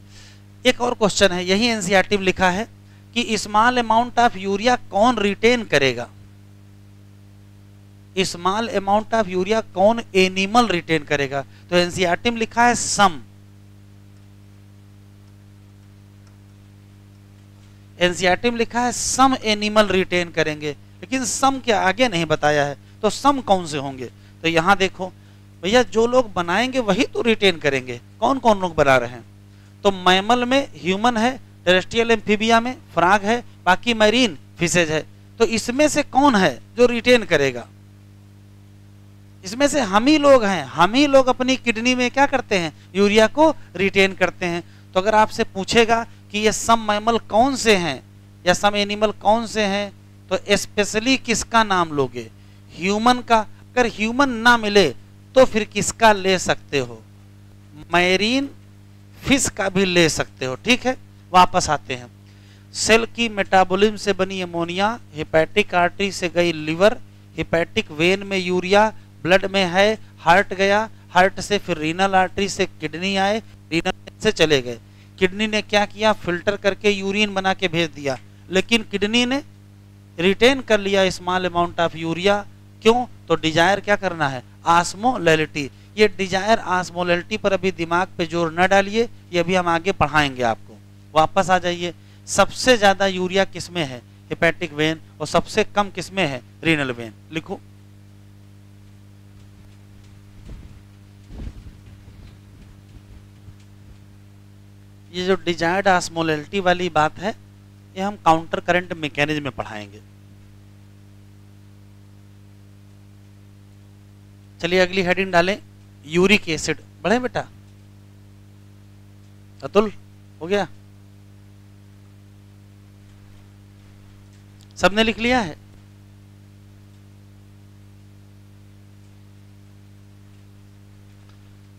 एक और क्वेश्चन है, यही एनसीईआरटी में लिखा है कि स्मॉल अमाउंट ऑफ यूरिया कौन रिटेन करेगा, स्मॉल अमाउंट ऑफ यूरिया कौन एनिमल रिटेन करेगा। तो एनसीईआरटी में लिखा है सम, एनसीईआरटी में लिखा है सम एनिमल रिटेन करेंगे, लेकिन सम के आगे नहीं बताया है। तो सम कौन से होंगे, तो यहां देखो भैया जो लोग बनाएंगे वही तो रिटेन करेंगे। कौन कौन लोग बना रहे हैं, तो मैमल में ह्यूमन है, टेरेस्ट्रियल एम्फीबिया में फ्रॉग है, बाकी मैरीन फिशेज है। तो इसमें से कौन है जो रिटेन करेगा, इसमें से हम ही लोग हैं, हम ही लोग अपनी किडनी में क्या करते हैं, यूरिया को रिटेन करते हैं। तो अगर आपसे पूछेगा कि ये सम मैमल कौन से हैं या सम एनिमल कौन से हैं, तो स्पेशली किसका नाम लोगे, ह्यूमन का। अगर ह्यूमन ना मिले तो फिर किसका ले सकते हो, मैरीन फिश का भी ले सकते हो। ठीक है, वापस आते हैं। सेल की मेटाबॉलिज्म से बनी अमोनिया हेपेटिक आर्टरी से गई लिवर, हेपेटिक वेन में यूरिया, ब्लड में है, हार्ट गया, हार्ट से फिर रीनल आर्टरी से किडनी आए, रीनल से चले गए। किडनी ने क्या किया, फिल्टर करके यूरिन बना के भेज दिया, लेकिन किडनी ने रिटेन कर लिया स्मॉल अमाउंट ऑफ यूरिया। क्यों, तो डिजायर क्या करना है, ऑस्मोलैलिटी। ये डिजायर ऑस्मोलैलिटी पर अभी दिमाग पे जोर न डालिए, ये अभी हम आगे पढ़ाएंगे आपको। वापस आ जाइए, सबसे ज्यादा यूरिया किसमें है, हेपेटिक वेन, और सबसे कम किसमें है, रीनल वेन। लिखो, ये जो डिजायर्ड ऑस्मोलैलिटी वाली बात है ये हम काउंटर करंट मैकेनिज्म में पढ़ाएंगे। चलिए अगली हेडिंग डालें, यूरिक एसिड। बढ़े बेटा, अतुल हो गया, सबने लिख लिया है।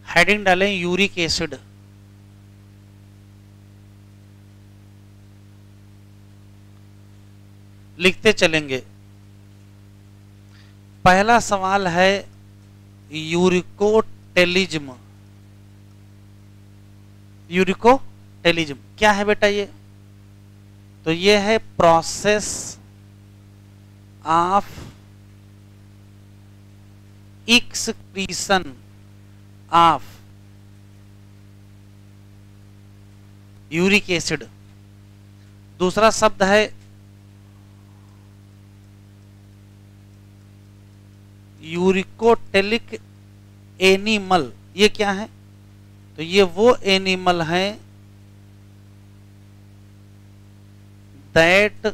हेडिंग डालें यूरिक एसिड। लिखते चलेंगे। पहला सवाल है यूरिकोटेलिज्म। यूरिकोटेलिज्म क्या है बेटा, ये तो ये है process of excretion of uric acid. दूसरा शब्द है यूरिकोटेलिक एनिमल। ये क्या है? तो ये वो एनिमल है दैट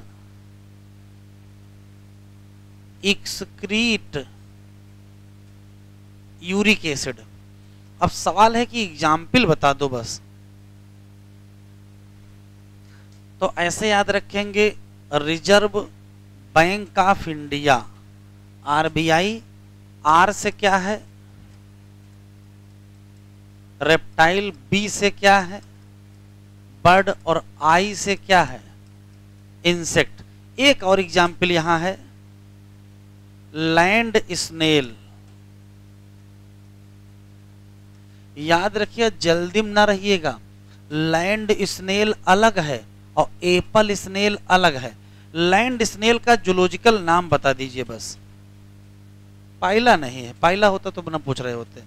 एक्सक्रीट यूरिक एसिड। अब सवाल है कि एग्जाम्पल बता दो बस। तो ऐसे याद रखेंगे, Reserve Bank of India RBI, R से क्या है रेप्टाइल, बी से क्या है बर्ड और आई से क्या है इंसेक्ट। एक और एग्जाम्पल यहां है लैंड स्नेल। याद रखिए, जल्दी में ना रहिएगा, लैंड स्नेल अलग है और एप्पल स्नेल अलग है। लैंड स्नेल का जूलॉजिकल नाम बता दीजिए बस। पाइला नहीं है, पाइला होता तो ना पूछ रहे होते।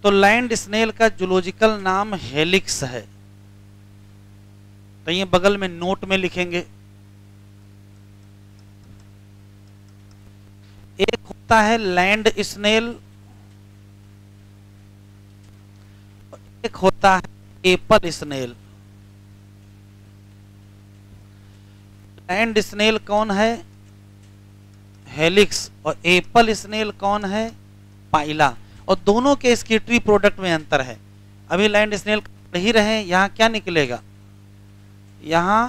तो लैंड स्नेल का जूलॉजिकल नाम हेलिक्स है। तो ये बगल में नोट में लिखेंगे। एक होता है लैंड स्नेल, एक होता है एप्पल स्नेल। लैंड स्नेल कौन है हेलिक्स और एप्पल स्नेल कौन है पाइला। और दोनों के स्केटरी प्रोडक्ट में अंतर है। अभी लैंड स्नेल ही रहे, यहां क्या निकलेगा, यहां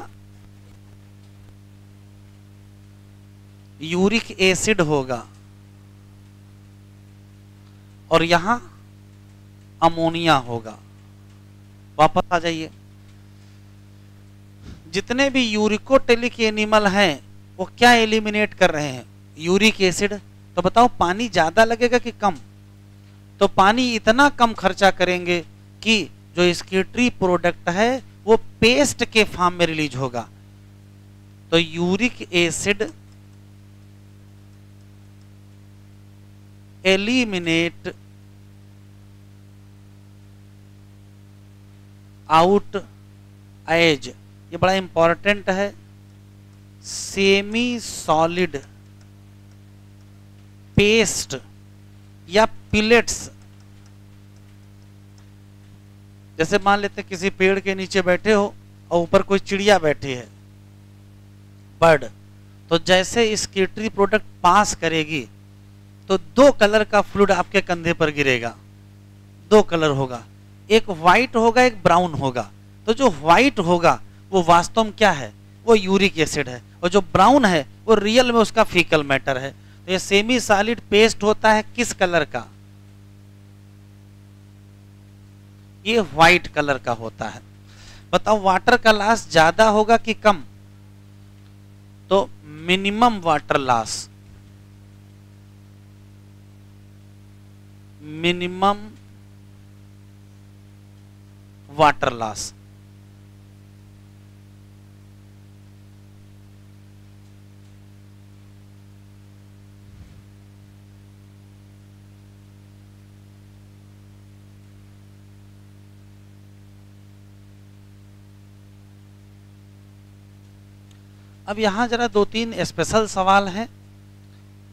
यूरिक एसिड होगा और यहां अमोनिया होगा। वापस आ जाइए, जितने भी यूरिकोटेलिक एनिमल हैं वो क्या एलिमिनेट कर रहे हैं यूरिक एसिड। तो बताओ पानी ज्यादा लगेगा कि कम? तो पानी इतना कम खर्चा करेंगे कि जो स्केटरी प्रोडक्ट है वो पेस्ट के फॉर्म में रिलीज होगा। तो uric acid eliminate out as, ये बड़ा इंपॉर्टेंट है, सेमी सॉलिड पेस्ट या पिलेट्स। जैसे मान लेते हैं किसी पेड़ के नीचे बैठे हो और ऊपर कोई चिड़िया बैठी है बर्ड, तो जैसे स्केटरी प्रोडक्ट पास करेगी तो दो कलर का फ्लूइड आपके कंधे पर गिरेगा। दो कलर होगा, एक व्हाइट होगा एक ब्राउन होगा। तो जो व्हाइट होगा वो वास्तव में क्या है, वो यूरिक एसिड है, और जो ब्राउन है वो रियल में उसका फीकल मैटर है। तो ये सेमी सॉलिड पेस्ट होता है किस कलर का, ये व्हाइट कलर का होता है। बताओ वाटर का लॉस ज्यादा होगा कि कम? तो minimum water loss, minimum water loss. अब यहां जरा दो तीन स्पेशल सवाल हैं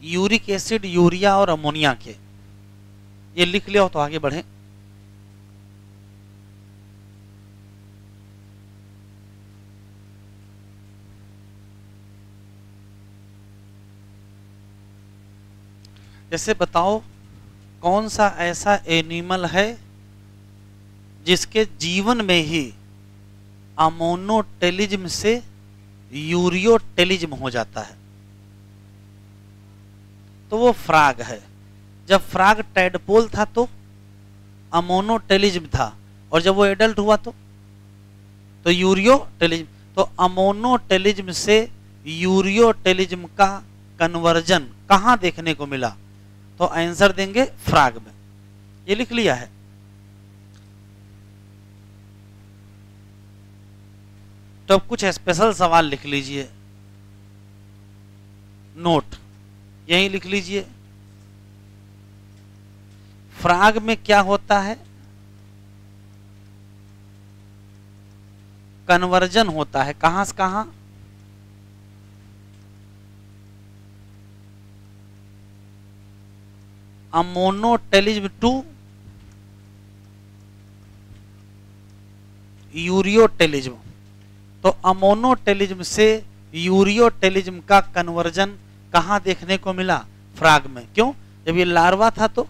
यूरिक एसिड, यूरिया और अमोनिया के। ये लिख लिया हो तो आगे बढ़ें। जैसे बताओ कौन सा ऐसा एनिमल है जिसके जीवन में ही अमोनोटेलिज्म से यूरियोटेलिज्म हो जाता है? तो वो फ्रॉग है। जब फ्रॉग टैडपोल था तो अमोनोटेलिज्म था, और जब वो एडल्ट हुआ तो यूरियोटेलिज्म। तो अमोनोटेलिज्म से यूरियोटेलिज्म का कन्वर्जन कहां देखने को मिला? तो आंसर देंगे फ्रॉग में। ये लिख लिया है। तो अब कुछ स्पेशल सवाल लिख लीजिए, नोट यही लिख लीजिए। फ्राग में क्या होता है? कन्वर्जन होता है। कहां से कहां? Ammonotelism to ureotelism. तो अमोनोटेलिज्म से यूरियोटेलिज्म का कन्वर्जन कहां देखने को मिला? फ्राग में। क्यों? जब ये लार्वा था तो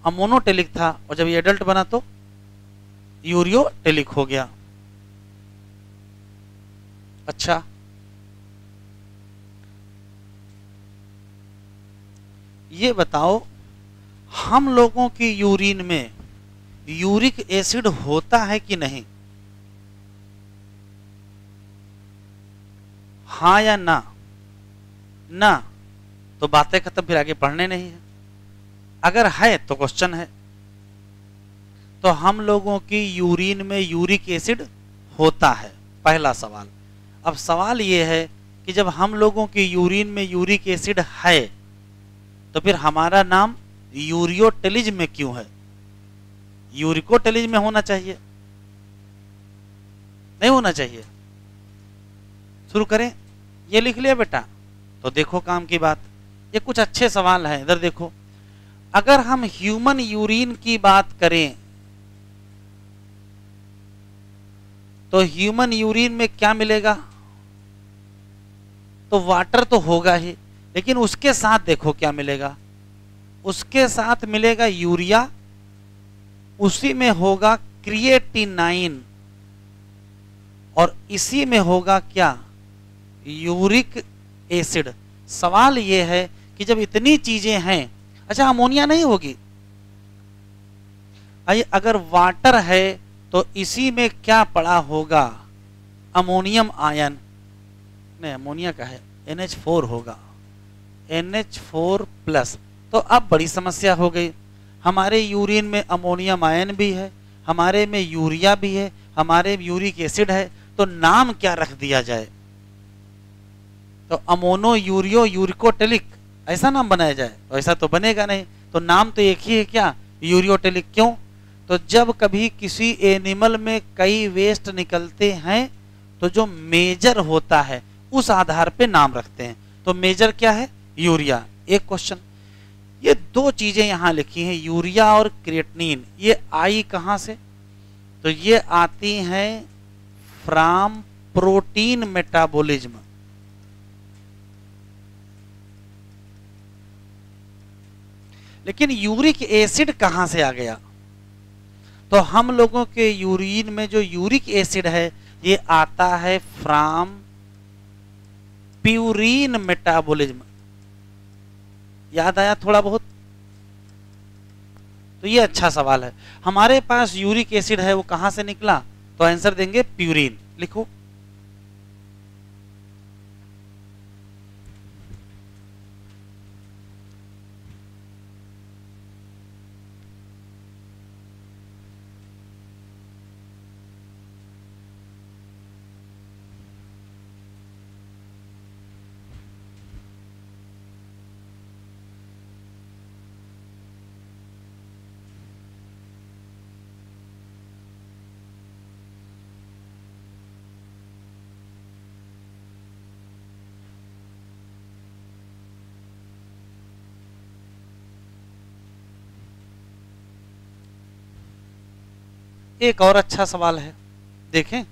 अमोनोटेलिक था, और जब ये एडल्ट बना तो यूरियोटेलिक हो गया। अच्छा, ये बताओ, हम लोगों की यूरिन में यूरिक एसिड होता है कि नहीं? हाँ या ना? ना तो बातें खत्म, फिर आगे पढ़ने नहीं है। अगर है तो क्वेश्चन है। तो हम लोगों की यूरिन में यूरिक एसिड होता है, पहला सवाल। अब सवाल यह है कि जब हम लोगों की यूरिन में यूरिक एसिड है तो फिर हमारा नाम यूरियोटेलिज्म में क्यों है? यूरिकोटेलिज्म में होना चाहिए, नहीं होना चाहिए। शुरू करें? ये लिख लिया बेटा? तो देखो काम की बात, ये कुछ अच्छे सवाल हैं। इधर देखो, अगर हम ह्यूमन यूरिन की बात करें तो ह्यूमन यूरिन में क्या मिलेगा? तो वाटर तो होगा ही, लेकिन उसके साथ देखो क्या मिलेगा। उसके साथ मिलेगा यूरिया, उसी में होगा क्रिएटिनाइन, और इसी में होगा क्या? Uric acid. सवाल यह है कि जब इतनी चीजें हैं, अच्छा अमोनिया नहीं होगी? आइए, अगर वाटर है तो इसी में क्या पड़ा होगा? Ammonium ion. नहीं, अमोनिया का है, NH4 होगा, NH4 प्लस। तो अब बड़ी समस्या हो गई। हमारे यूरिन में अमोनियम आयन भी है, हमारे में यूरिया भी है, हमारे में यूरिक एसिड है, तो नाम क्या रख दिया जाए? तो अमोनो यूरियो यूरिकोटेलिक ऐसा नाम बनाया जाए? तो ऐसा तो बनेगा नहीं। तो नाम तो एक ही है, क्या? यूरियोटेलिक। क्यों? तो जब कभी किसी एनिमल में कई वेस्ट निकलते हैं तो जो मेजर होता है उस आधार पे नाम रखते हैं। तो मेजर क्या है? यूरिया। एक क्वेश्चन, ये दो चीजें यहां लिखी हैं, यूरिया और क्रिएटिनिन, ये आई कहां से? तो ये आती हैं फ्रॉम प्रोटीन मेटाबॉलिज्म। लेकिन यूरिक एसिड कहां से आ गया? तो हम लोगों के यूरिन में जो यूरिक एसिड है ये आता है फ्रॉम प्यूरिन मेटाबॉलिज्म। याद आया थोड़ा बहुत? तो ये अच्छा सवाल है। हमारे पास यूरिक एसिड है, वो कहां से निकला? तो आंसर देंगे प्यूरिन। लिखो, एक और अच्छा सवाल है, देखें।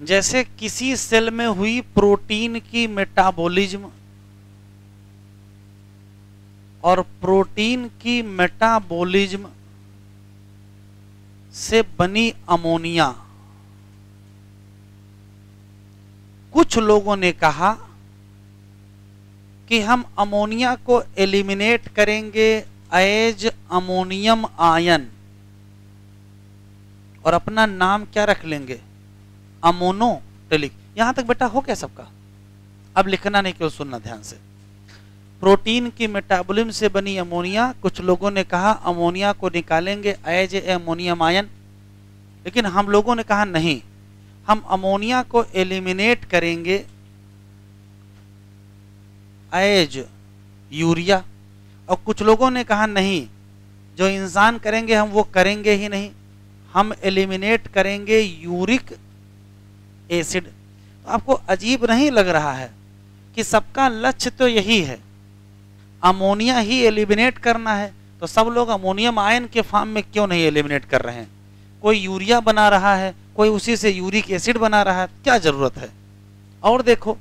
जैसे किसी सेल में हुई प्रोटीन की मेटाबॉलिज्म और प्रोटीन की मेटाबॉलिज्म से बनी अमोनिया, कुछ लोगों ने कहा कि हम अमोनिया को एलिमिनेट करेंगे एज अमोनियम आयन और अपना नाम क्या रख लेंगे? अमोनोटेलिक। यहां तक बेटा हो क्या सबका? अब लिखना नहीं, केवल सुनना ध्यान से। प्रोटीन की मेटाबॉलिज्म से बनी अमोनिया, कुछ लोगों ने कहा अमोनिया को निकालेंगे एज ए अमोनियम आयन, लेकिन हम लोगों ने कहा नहीं, हम अमोनिया को एलिमिनेट करेंगे एज यूरिया। और कुछ लोगों ने कहा नहीं, जो इंसान करेंगे हम वो करेंगे ही नहीं, हम एलिमिनेट करेंगे यूरिक एसिड। तो आपको अजीब नहीं लग रहा है कि सबका लक्ष्य तो यही है, अमोनिया ही एलिमिनेट करना है, तो सब लोग अमोनियम आयन के फॉर्म में क्यों नहीं एलिमिनेट कर रहे हैं? कोई यूरिया बना रहा है, कोई उसी से यूरिक एसिड बना रहा है, क्या जरूरत है? और देखो,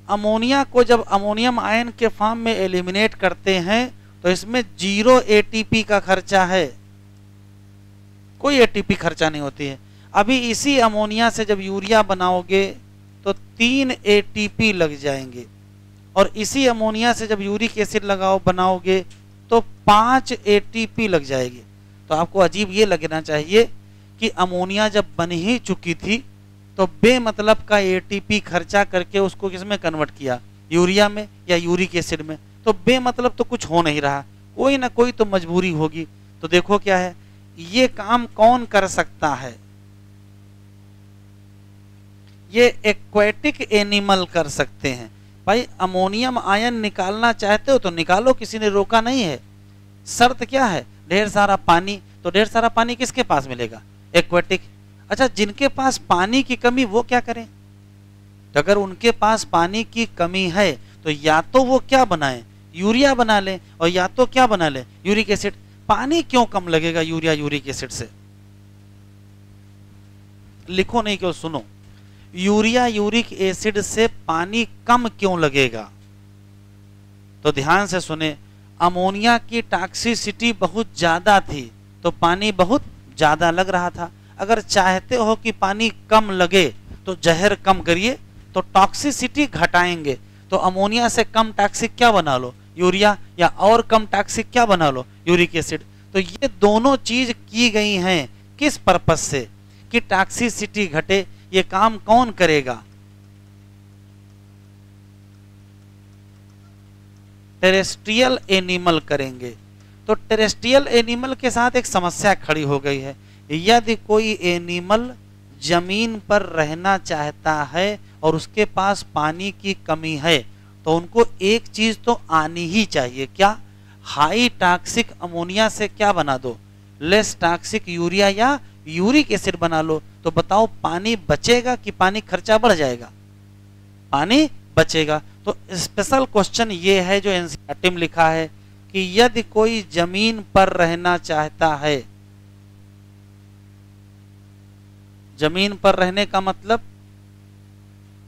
अमोनिया को जब अमोनियम आयन के फॉर्म में एलिमिनेट करते हैं तो इसमें 0 एटीपी का खर्चा है, कोई एटीपी खर्चा नहीं होती है। अभी इसी अमोनिया से जब यूरिया बनाओगे तो 3 एटीपी लग जाएंगे, और इसी अमोनिया से जब यूरिक एसिड बनाओगे तो 5 एटीपी लग जाएगी। तो आपको अजीब ये लगना चाहिए कि अमोनिया जब बन ही चुकी थी तो बेमतलब का एटीपी खर्चा करके उसको किसमें कन्वर्ट किया, यूरिया में या यूरिक एसिड में, तो बेमतलब तो कुछ हो नहीं रहा, कोई ना कोई तो मजबूरी होगी। तो देखो क्या है, ये काम कौन कर सकता है? ये एक्वेटिक एनिमल कर सकते हैं। भाई अमोनियम आयन निकालना चाहते हो तो निकालो, किसी ने रोका नहीं है। शर्त क्या है? ढेर सारा पानी। तो ढेर सारा पानी किसके पास मिलेगा? एक्वेटिक। अच्छा, जिनके पास पानी की कमी वो क्या करें? तो अगर उनके पास पानी की कमी है तो या तो वो क्या बनाएं, यूरिया बना लें, और या तो क्या बना लें, यूरिक एसिड। पानी क्यों कम लगेगा यूरिया यूरिक एसिड से? लिखो नहीं क्यों, सुनो, यूरिया यूरिक एसिड से पानी कम क्यों लगेगा? तो ध्यान से सुने, अमोनिया की टॉक्सिसिटी बहुत ज्यादा थी तो पानी बहुत ज्यादा लग रहा था। अगर चाहते हो कि पानी कम लगे तो जहर कम करिए, तो टॉक्सिसिटी घटाएंगे। तो अमोनिया से कम टॉक्सिक क्या बना लो, यूरिया, या और कम टॉक्सिक क्या बना लो, यूरिक एसिड। तो ये दोनों चीज की गई हैं किस पर्पस से? कि टॉक्सिसिटी घटे। ये काम कौन करेगा? टेरेस्ट्रियल एनिमल करेंगे। तो टेरेस्ट्रियल एनिमल के साथ एक समस्या खड़ी हो गई है। यदि कोई एनिमल जमीन पर रहना चाहता है और उसके पास पानी की कमी है तो उनको एक चीज तो आनी ही चाहिए, क्या? हाई टॉक्सिक अमोनिया से क्या बना दो, लेस टॉक्सिक यूरिया या यूरिक एसिड बना लो। तो बताओ पानी बचेगा कि पानी खर्चा बढ़ जाएगा? पानी बचेगा। तो स्पेशल क्वेश्चन ये है जो एनसीईआरटी में लिखा है कि यदि कोई जमीन पर रहना चाहता है, जमीन पर रहने का मतलब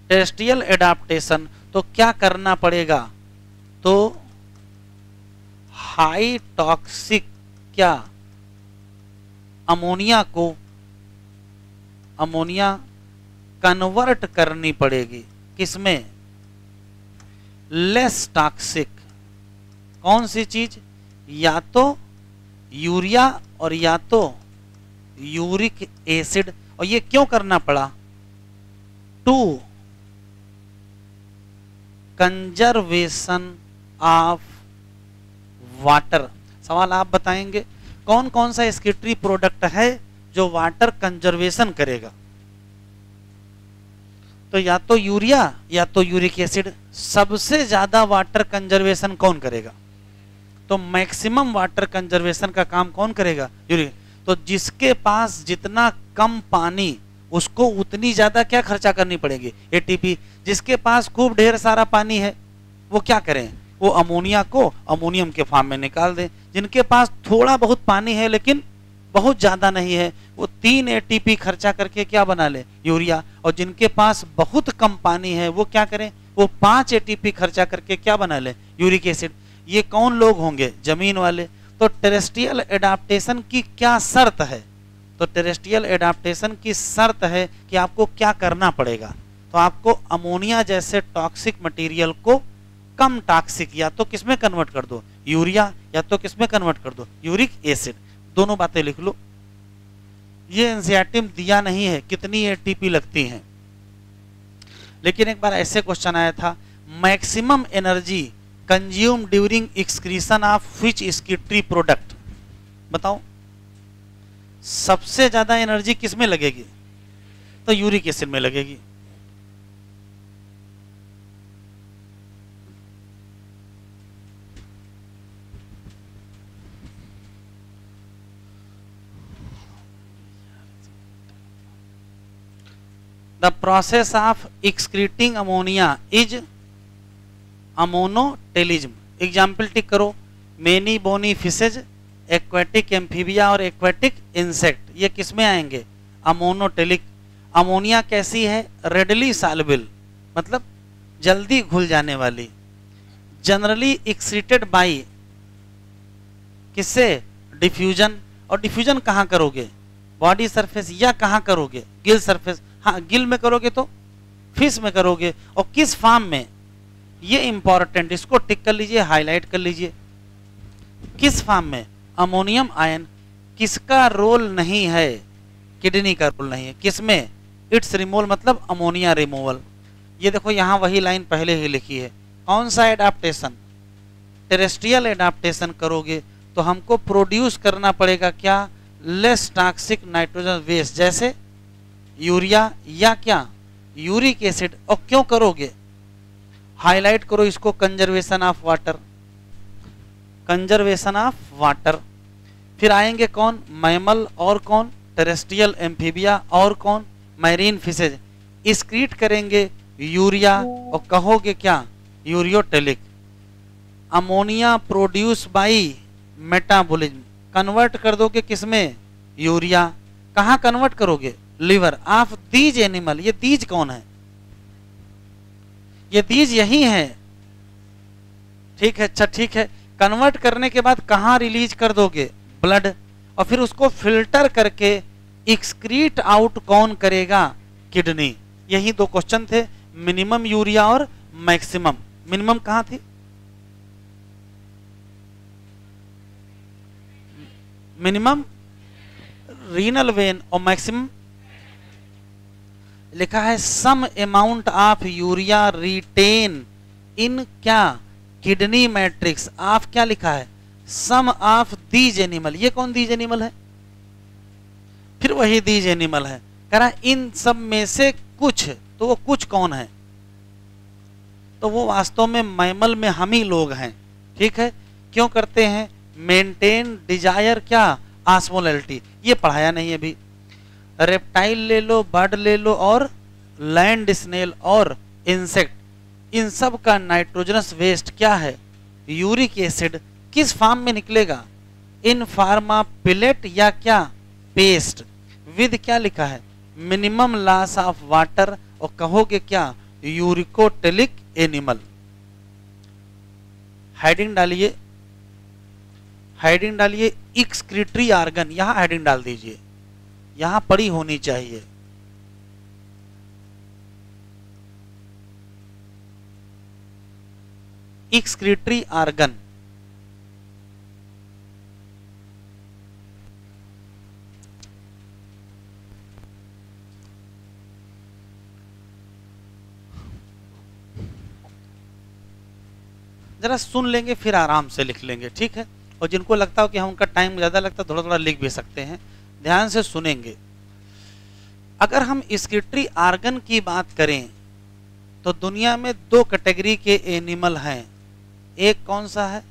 टेरेस्ट्रियल एडाप्टेशन, तो क्या करना पड़ेगा? तो हाई टॉक्सिक क्या अमोनिया कन्वर्ट करनी पड़ेगी किसमें? Less toxic. कौन सी चीज? या तो यूरिया और या तो यूरिक एसिड। और ये क्यों करना पड़ा? To conservation of water. सवाल आप बताएंगे कौन कौन सा एक्सक्रीटरी प्रोडक्ट है जो वाटर कंजर्वेशन करेगा? तो या तो यूरिया या तो यूरिक एसिड। सबसे ज्यादा वाटर कंजर्वेशन कौन करेगा? तो मैक्सिमम वाटर कंजर्वेशन का काम कौन करेगा? यूरिक। तो जिसके पास जितना कम पानी उसको उतनी ज्यादा क्या खर्चा करनी पड़ेगी? एटीपी। जिसके पास खूब ढेर सारा पानी है वो क्या करें? वो अमोनिया को अमोनियम के फॉर्म में निकाल दें। जिनके पास थोड़ा बहुत पानी है लेकिन बहुत ज्यादा नहीं है, वो 3 एटीपी खर्चा करके क्या बना ले? यूरिया। और जिनके पास बहुत कम पानी है वो क्या करें? वो 5 एटीपी खर्चा करके क्या बना ले? Uric acid. ये कौन लोग होंगे? जमीन वाले। तो टेरेस्ट्रियल एडाप्टेशन की क्या शर्त है? तो टेरेस्ट्रियल एडाप्टेशन की शर्त है कि आपको क्या करना पड़ेगा? तो आपको अमोनिया जैसे टॉक्सिक मटेरियल को कम टॉक्सिक या तो किसमें कन्वर्ट कर दो? यूरिया, या तो किसमें कन्वर्ट कर दो? Uric acid. दोनों बातें लिख लो। ये एनसीईआरटी में दिया नहीं है कितनी एटीपी लगती हैं, लेकिन एक बार ऐसे क्वेश्चन आया था, maximum energy consume during excretion of which excretory product? बताओ सबसे ज्यादा एनर्जी किस में लगेगी? तो यूरिक एसिड में लगेगी। The process of excreting ammonia is ammonotelism. Example tick करो, many bony fishes, aquatic amphibia और एक्वेटिक इंसेक्ट, ये किस में आएंगे? अमोनोटेलिक। अमोनिया कैसी है? रेडली सॉल्युबल, मतलब जल्दी घुल जाने वाली। जनरली एक्सीटेड बाई किससे? डिफ्यूजन। और डिफ्यूजन कहाँ करोगे? बॉडी सरफेस या कहाँ करोगे? गिल सरफेस। हाँ, गिल में करोगे तो फिश में करोगे। और किस फॉर्म में? ये इंपॉर्टेंट, इसको टिक कर लीजिए, हाईलाइट कर लीजिए। किस फॉर्म में? Ammonium ion. किसका रोल नहीं है? किडनी का रोल नहीं है। किसमें? इट्स रिमूवल, मतलब अमोनिया रिमूवल। ये देखो यहाँ वही लाइन पहले ही लिखी है। कौन सा एडाप्टेशन? टेरेस्ट्रियल एडाप्टेशन करोगे तो हमको प्रोड्यूस करना पड़ेगा क्या? लेस टॉक्सिक नाइट्रोजन वेस्ट, जैसे यूरिया या क्या? Uric acid. और क्यों करोगे? हाईलाइट करो इसको, conservation of water. Conservation of water. फिर आएंगे कौन? मैमल और कौन? टेरेस्ट्रियल एम्फीबिया और कौन? Marine fishes. एक्सक्रीट करेंगे यूरिया और कहोगे क्या? Ureotelic. Ammonia produce by metabolism, convert कर दोगे किसमें? यूरिया। कहाँ कन्वर्ट करोगे? Liver of these animal. ये दीज कौन है? ये दीज यही है। ठीक है, अच्छा ठीक है। कन्वर्ट करने के बाद कहाँ रिलीज कर दोगे? ब्लड। और फिर उसको फिल्टर करके एक्सक्रीट आउट कौन करेगा? किडनी। यही दो क्वेश्चन थे, मिनिमम यूरिया और मैक्सिमम। मिनिमम कहाँ थी? मिनिमम रीनल वेन और मैक्सिमम लिखा है some amount of urea retain in क्या? किडनी मैट्रिक्स ऑफ क्या लिखा है? Some of these animal. ये कौन दीज एनिमल है? फिर वही दीज एनिमल है। कह रहा इन सब में से कुछ, तो वो कुछ कौन है? तो वो वास्तव में मैमल में हम ही लोग हैं। ठीक है, क्यों करते हैं? मेंटेन डिजायर क्या? ऑस्मोलैलिटी। ये पढ़ाया नहीं है अभी। रेप्टाइल ले लो, बर्ड ले लो और लैंड स्नेल और इंसेक्ट, इन सब का नाइट्रोजनस वेस्ट क्या है? Uric acid. किस फॉर्म में निकलेगा? इन फार्मा पिलेट या क्या? पेस्ट। विद क्या लिखा है? Minimum loss of water. और कहोगे क्या? Uricotelic animal. हेडिंग डालिए, हेडिंग डालिए एक्सक्रीटरी ऑर्गन। यहां हेडिंग डाल दीजिए, यहां पड़ी होनी चाहिए। Excretory organ. जरा सुन लेंगे फिर आराम से लिख लेंगे, ठीक है। और जिनको लगता हो कि हम उनका टाइम ज्यादा लगता है, थोड़ा थोड़ा लिख भी सकते हैं। ध्यान से सुनेंगे। अगर हम एक्सक्रीटरी ऑर्गन की बात करें तो दुनिया में दो कैटेगरी के एनिमल हैं। एक कौन सा है?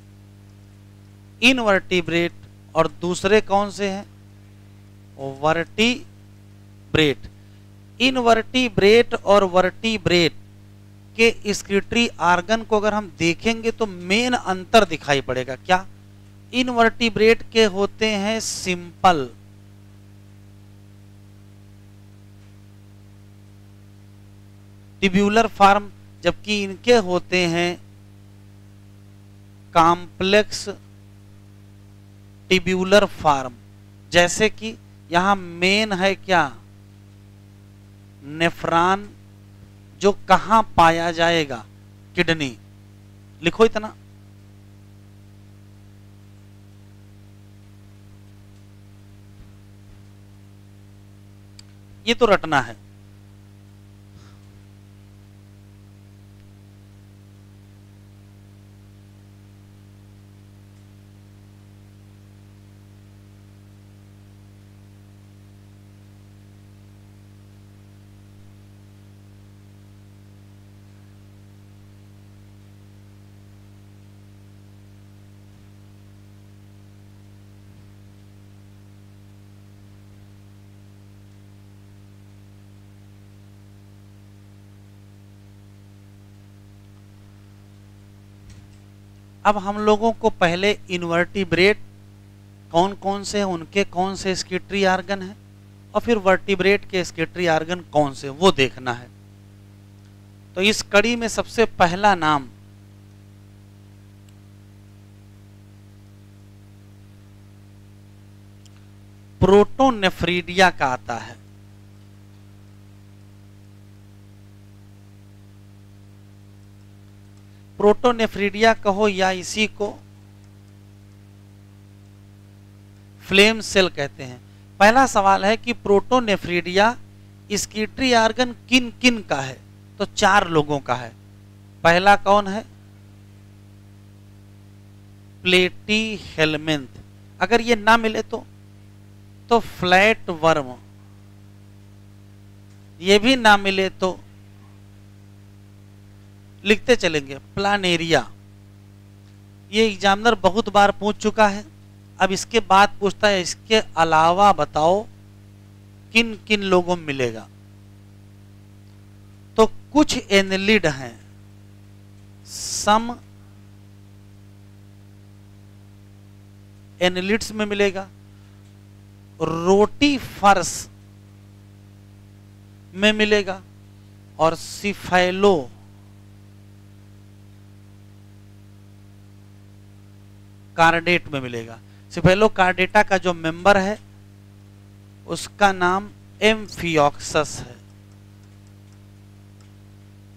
इनवर्टिब्रेट। और दूसरे कौन से हैं? वर्टिब्रेट। इनवर्टिब्रेट और वर्टिब्रेट के एक्सक्रीटरी ऑर्गन को अगर हम देखेंगे तो मेन अंतर दिखाई पड़ेगा। क्या? इनवर्टिब्रेट के होते हैं सिंपल, ट्यूब्यूलर फॉर्म, जबकि इनके होते हैं कॉम्प्लेक्स ट्यूब्यूलर फॉर्म। जैसे कि यहां मेन है क्या? नेफ्रॉन, जो कहां पाया जाएगा? किडनी। लिखो इतना। ये तो रटना है। अब हम लोगों को पहले इनवर्टिब्रेट कौन कौन से हैं, उनके कौन से स्केटरी आर्गन हैं, और फिर वर्टिब्रेट के स्केटरी आर्गन कौन से वो देखना है। तो इस कड़ी में सबसे पहला नाम प्रोटोनेफ्रीडिया का आता है। प्रोटोनेफ्रीडिया कहो या इसी को फ्लेम सेल कहते हैं। पहला सवाल है कि प्रोटोनेफ्रीडिया स्केटरी आर्गन किन किन का है, तो 4 लोगों का है। पहला कौन है? प्लेटीहेल्मिन्थ। अगर ये ना मिले तो फ्लैट वर्म, ये भी ना मिले तो लिखते चलेंगे प्लानेरिया। ये एग्जामिनर बहुत बार पूछ चुका है। अब इसके बाद पूछता है इसके अलावा बताओ किन किन लोगों में मिलेगा। तो कुछ एनलिड हैं, सम एनलिड्स में मिलेगा, रोटीफर्स में मिलेगा, और सिफेलो कार्डेट में मिलेगा। सिफेलो कार्डेटा का जो मेंबर है उसका नाम एम्फियोक्सस है।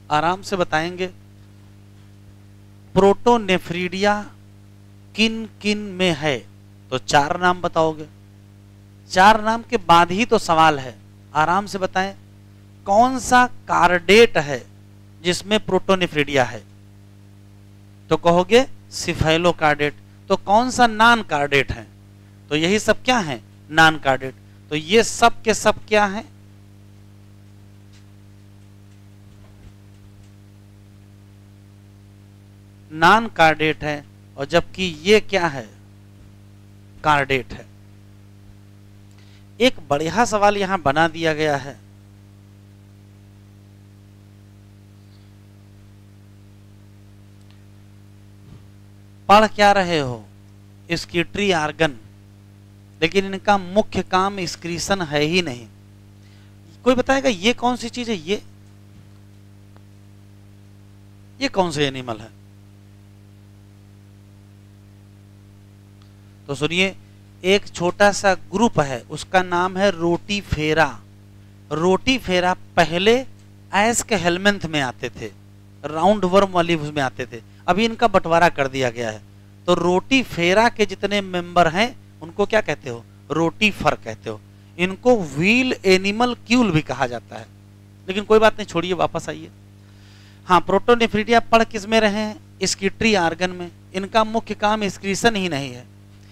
आराम से बताएंगे प्रोटोनेफ्रीडिया किन किन में है, तो 4 नाम बताओगे। 4 नाम के बाद ही तो सवाल है, आराम से बताएं कौन सा कार्डेट है जिसमें प्रोटोनेफ्रीडिया है, तो कहोगे सिफेलो कार्डेट। तो कौन सा नॉन कार्डेट है, तो यही सब क्या है, नॉन कार्डेट। तो ये सब के सब क्या है, नॉन कार्डेट है, और जबकि ये क्या है, कार्डेट है। एक बढ़िया सवाल यहां बना दिया गया है, पढ़ क्या रहे हो, स्केटरी आर्गन, लेकिन इनका मुख्य काम एक्सक्रीशन है ही नहीं। कोई बताएगा ये कौन सी चीज है, ये कौन से एनिमल है? तो सुनिए, एक छोटा सा ग्रुप है, उसका नाम है रोटीफेरा। रोटीफेरा पहले एस्केहेल्मिन्थ में आते थे, राउंड वर्म वाली उसमें आते थे, अभी इनका बंटवारा कर दिया गया है। तो रोटीफेरा के जितने मेंबर हैं उनको क्या कहते हो, रोटीफर कहते हो। इनको व्हील एनिमल क्यूल भी कहा जाता है, लेकिन कोई बात नहीं, छोड़िए, वापस आइए। हाँ, प्रोटोनेफ्रीडिया पढ़ किस में रहे हैं, स्केटरी आर्गन में। इनका मुख्य काम एक्सक्रीशन ही नहीं है,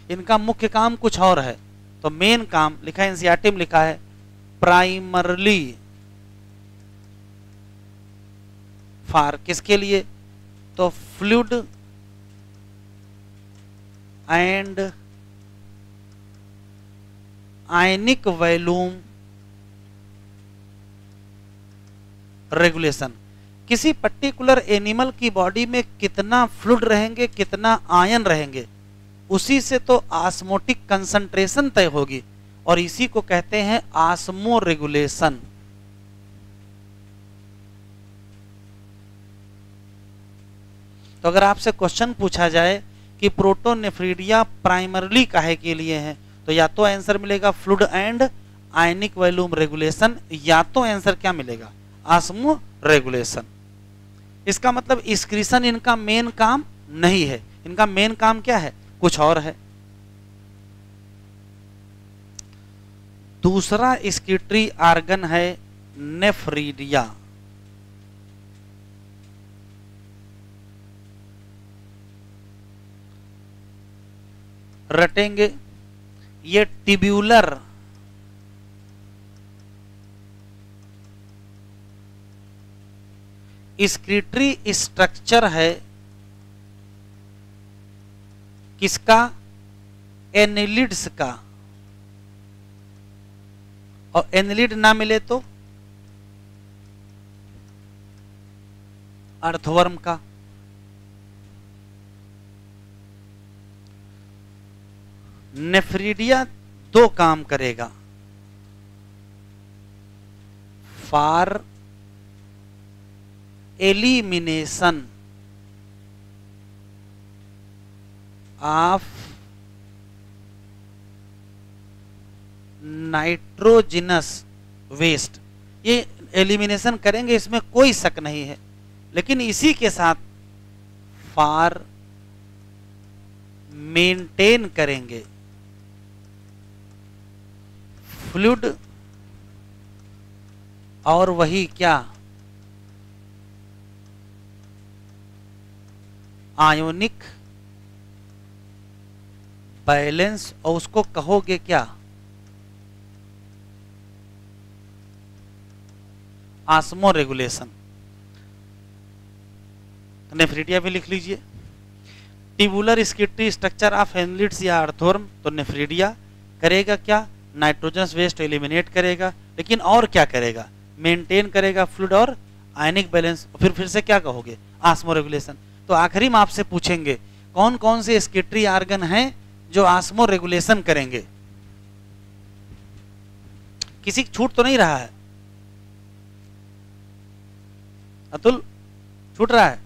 इनका मुख्य काम कुछ और है। तो मेन काम लिखा है, एनसीईआरटी में लिखा है, प्राइमरली फॉर किसके लिए, तो fluid and ionic volume regulation. किसी पर्टिकुलर एनिमल की बॉडी में कितना फ्लूइड रहेंगे, कितना आयन रहेंगे, उसी से तो ऑस्मोटिक कंसंट्रेशन तय होगी, और इसी को कहते हैं ऑस्मो रेगुलेशन। तो अगर आपसे क्वेश्चन पूछा जाए कि प्रोटोनेफ्रीडिया प्राइमरली काहे के लिए है, तो या तो आंसर मिलेगा fluid and ionic volume regulation, या तो आंसर क्या मिलेगा, ऑस्मो रेगुलेशन। इसका मतलब एक्सक्रीशन इनका मेन काम नहीं है, इनका मेन काम क्या है, कुछ और है। दूसरा स्केटरी आर्गन है नेफ्रीडिया। रटेंगे, ये टिब्यूलर स्केटरी स्ट्रक्चर है, किसका, एनिलिड्स का। और एनिलिड ना मिले तो अर्थवर्म का। नेफ्रीडिया दो काम करेगा, for elimination of nitrogenous waste. ये एलिमिनेशन करेंगे, इसमें कोई शक नहीं है, लेकिन इसी के साथ फॉर मेंटेन करेंगे फ्लूइड और वही क्या आयोनिक बैलेंस, और उसको कहोगे क्या ऑस्मो रेगुलेशन। नेफ्रीडिया भी लिख लीजिए। ट्यूबुलर स्किटरी स्ट्रक्चर ऑफ एनलिड्स या अर्थवर्म, तो नेफ्रीडिया करेगा क्या, नाइट्रोजनस वेस्ट एलिमिनेट करेगा, लेकिन और क्या करेगा, मेंटेन करेगा फ्लूइड और आयनिक बैलेंस। फिर से क्या कहोगे, ऑस्मो रेगुलेशन। तो आखिरी में आपसे पूछेंगे कौन कौन से स्किटरी ऑर्गन हैं जो ऑस्मो रेगुलेशन करेंगे। किसी की छूट तो नहीं रहा है, अतुल छूट रहा है?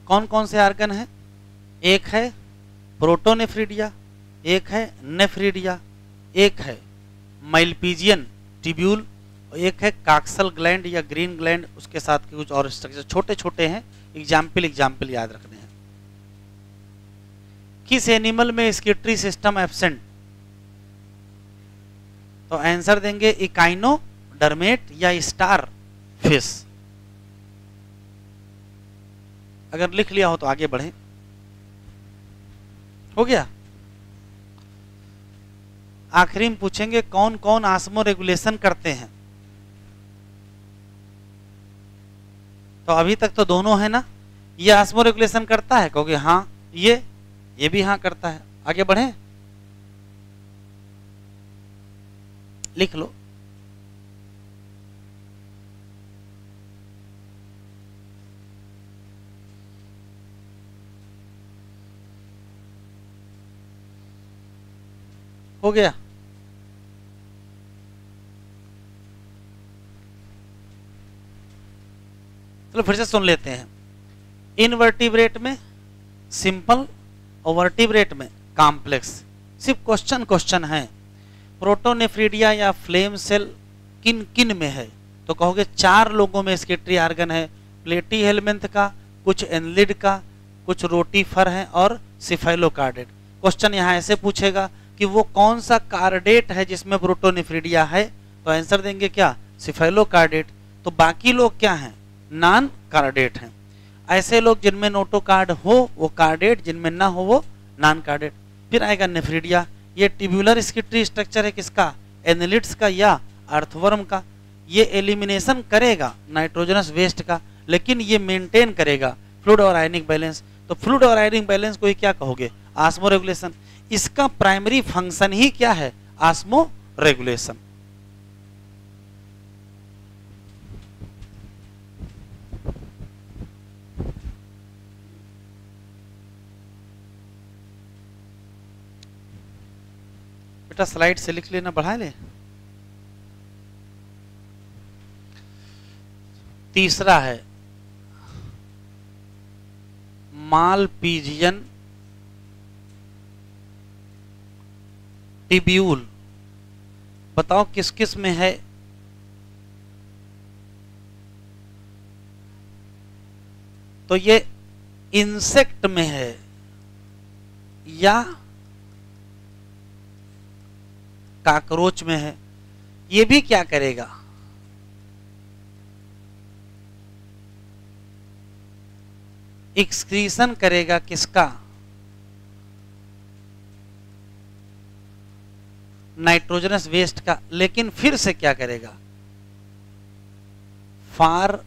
कौन कौन से आर्गन हैं? एक है प्रोटोनेफ्रीडिया, एक है नेफ्रीडिया, एक है माइलपीजियन ट्यूब्यूल, और एक है काक्सल ग्लैंड या ग्रीन ग्लैंड, उसके साथ के कुछ और स्ट्रक्चर छोटे छोटे हैं। एग्जाम्पल याद रखने हैं। किस एनिमल में स्किटरी सिस्टम एब्सेंट? तो आंसर देंगे इकाइनोडर्मेट या स्टार फिश। अगर लिख लिया हो तो आगे बढ़े। हो गया। आखिरी में पूछेंगे कौन कौन ऑस्मो रेगुलेशन करते हैं। तो अभी तक तो दोनों है ना, ये ऑस्मो रेगुलेशन करता है, कहोगे हाँ, ये भी हाँ करता है। आगे बढ़े, लिख लो। हो गया। चलो फिर से सुन लेते हैं। इनवर्टिब्रेट में सिंपल और वर्टिब्रेट में कॉम्प्लेक्स। सिर्फ क्वेश्चन है। प्रोटोनेफ्रीडिया या फ्लेम सेल किन किन में है? तो कहोगे 4 लोगों में स्किटरी आर्गन है, प्लेटी हेलमिंथ का, कुछ एनलिड का, कुछ रोटीफर है और सिफेलोकार्डेट। क्वेश्चन यहाँ ऐसे पूछेगा कि वो कौन सा कार्डेट है जिसमें प्रोटोनेफ्रीडिया है, तो आंसर देंगे क्या, सिफेलोकार्डेट। तो बाकी लोग क्या हैं, नॉन कार्डेट हैं। ऐसे लोग जिनमें नोटोकार्ड हो वो कार्डेट, जिनमें ना हो वो नॉन कार्डेट। फिर आएगा नेफ्रीडिया, ये ट्यूबुलर स्किटरी स्ट्रक्चर है किसका, एनालिड्स का या अर्थवर्म का। ये एलिमिनेशन करेगा नाइट्रोजनस वेस्ट का, लेकिन ये मेंटेन करेगा फ्लूइड और आयनिक बैलेंस। तो फ्लूइड और आयनिक बैलेंस को ही क्या कहोगे, ऑस्मो रेगुलेशन। इसका प्राइमरी फंक्शन ही क्या है, ऑस्मो रेगुलेशन। बेटा स्लाइड से लिख लेना, बढ़ा ले। तीसरा है मालपीजियन ट्यूब्यूल। बताओ किस किस में है? तो ये इंसेक्ट में है या कॉकरोच में है। ये भी क्या करेगा, एक्सक्रीशन करेगा किसका, नाइट्रोजनस वेस्ट का। लेकिन फिर से क्या करेगा, फॉर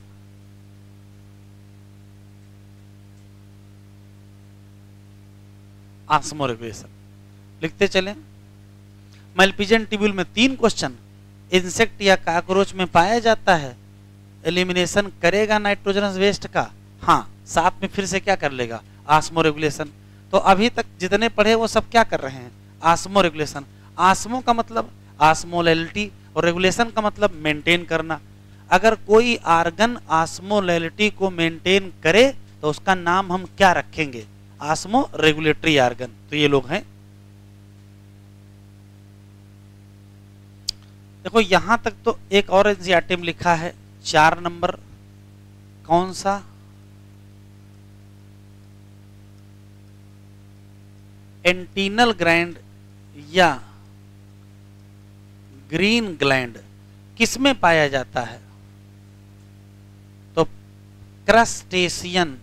ऑस्मो रेगुलेशन। लिखते चलें। मालपीजियन ट्यूब्यूल में 3 क्वेश्चन, इंसेक्ट या कॉकरोच में पाया जाता है, एलिमिनेशन करेगा नाइट्रोजनस वेस्ट का, हाँ साथ में फिर से क्या कर लेगा, आस्मो रेगुलेशन। तो अभी तक जितने पढ़े वो सब क्या कर रहे हैं, आस्मो रेगुलेशन। आस्मो का मतलब आस्मोलैलिटी और रेगुलेशन का मतलब मेंटेन करना। अगर कोई आर्गन आस्मोलैलिटी को मेंटेन करे तो उसका नाम हम क्या रखेंगे, आस्मो रेगुलेटरी आर्गन। तो ये लोग हैं। देखो यहां तक तो एक और एनसीईआरटी में लिखा है 4 नंबर, कौन सा, एंटीनल ग्लैंड या ग्रीन ग्लैंड किसमें पाया जाता है, तो क्रस्टेशियन